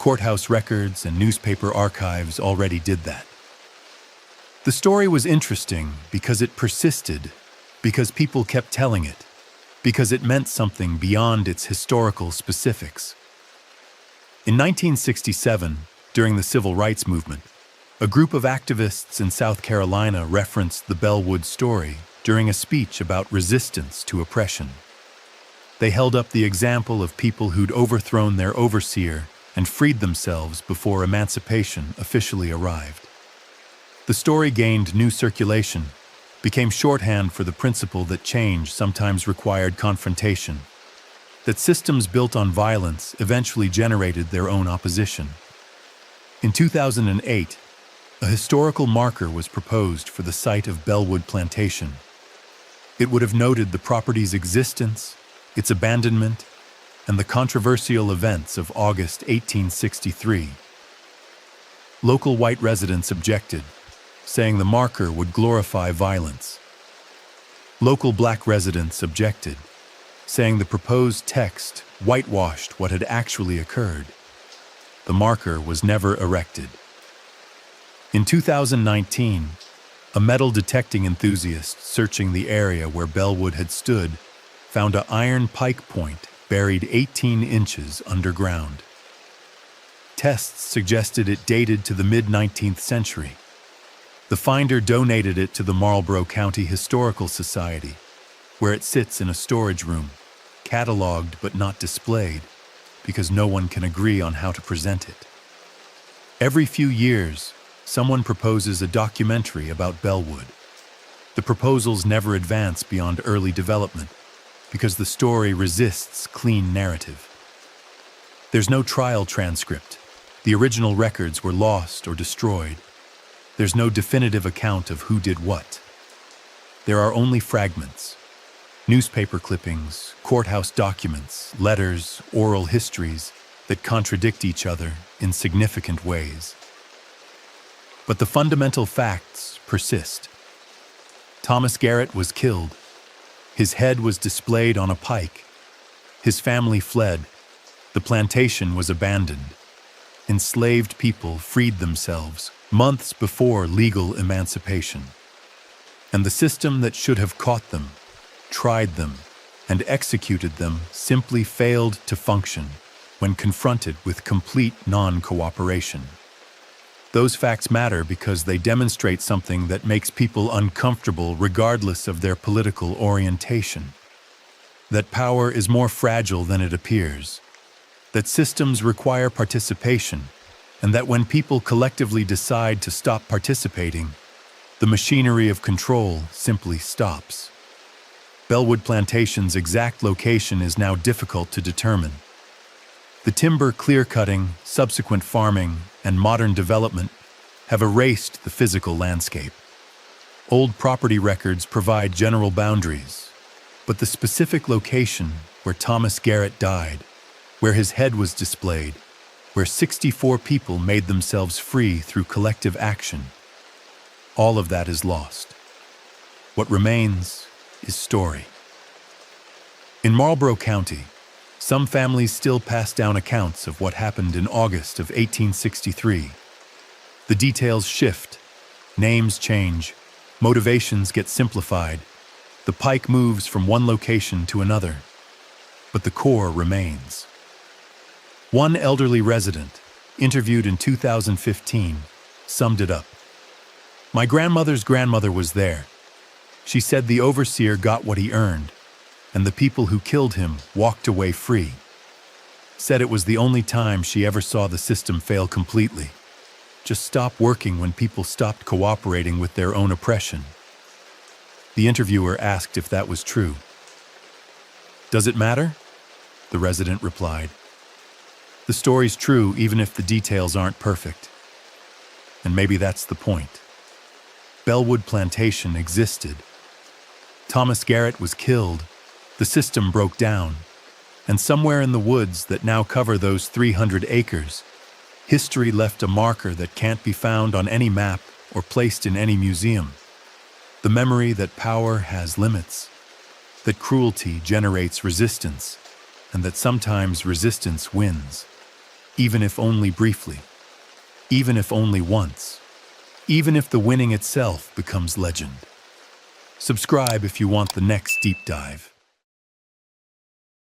Courthouse records and newspaper archives already did that. The story was interesting because it persisted, because people kept telling it, because it meant something beyond its historical specifics. In 1967, during the Civil Rights Movement, a group of activists in South Carolina referenced the Bellwood story during a speech about resistance to oppression. They held up the example of people who'd overthrown their overseer and freed themselves before emancipation officially arrived. The story gained new circulation, became shorthand for the principle that change sometimes required confrontation, that systems built on violence eventually generated their own opposition. In 2008, a historical marker was proposed for the site of Bellwood Plantation. It would have noted the property's existence, its abandonment, and the controversial events of August 1863. Local white residents objected, saying the marker would glorify violence. Local black residents objected, saying the proposed text whitewashed what had actually occurred. The marker was never erected. In 2019, a metal detecting enthusiast searching the area where Bellwood had stood found an iron pike point buried 18 inches underground. Tests suggested it dated to the mid-19th century. The finder donated it to the Marlborough County Historical Society, where it sits in a storage room, cataloged but not displayed, because no one can agree on how to present it. Every few years, someone proposes a documentary about Bellwood. The proposals never advance beyond early development, because the story resists clean narrative. There's no trial transcript. The original records were lost or destroyed. There's no definitive account of who did what. There are only fragments. Newspaper clippings, courthouse documents, letters, oral histories that contradict each other in significant ways. But the fundamental facts persist. Thomas Garrett was killed. His head was displayed on a pike. His family fled. The plantation was abandoned. Enslaved people freed themselves months before legal emancipation. And the system that should have caught them, tried them, and executed them simply failed to function when confronted with complete non-cooperation. Those facts matter because they demonstrate something that makes people uncomfortable regardless of their political orientation. That power is more fragile than it appears. That systems require participation, and that when people collectively decide to stop participating, the machinery of control simply stops. Bellwood Plantation's exact location is now difficult to determine. The timber clear-cutting, subsequent farming, and modern development have erased the physical landscape. Old property records provide general boundaries, but the specific location where Thomas Garrett died, where his head was displayed, where 64 people made themselves free through collective action, all of that is lost. What remains is story. In Marlborough County, some families still pass down accounts of what happened in August of 1863. The details shift, names change, motivations get simplified. The pike moves from one location to another, but the core remains. One elderly resident, interviewed in 2015, summed it up. "My grandmother's grandmother was there. She said the overseer got what he earned, and the people who killed him walked away free. Said it was the only time she ever saw the system fail completely. Just stop working when people stopped cooperating with their own oppression." The interviewer asked if that was true. "Does it matter?" The resident replied. "The story's true even if the details aren't perfect. And maybe that's the point. Bellwood Plantation existed. Thomas Garrett was killed. The system broke down. And somewhere in the woods that now cover those 300 acres, history left a marker that can't be found on any map or placed in any museum. The memory that power has limits, that cruelty generates resistance, and that sometimes resistance wins. even if only briefly, even if only once, even if the winning itself becomes legend. Subscribe if you want the next deep dive.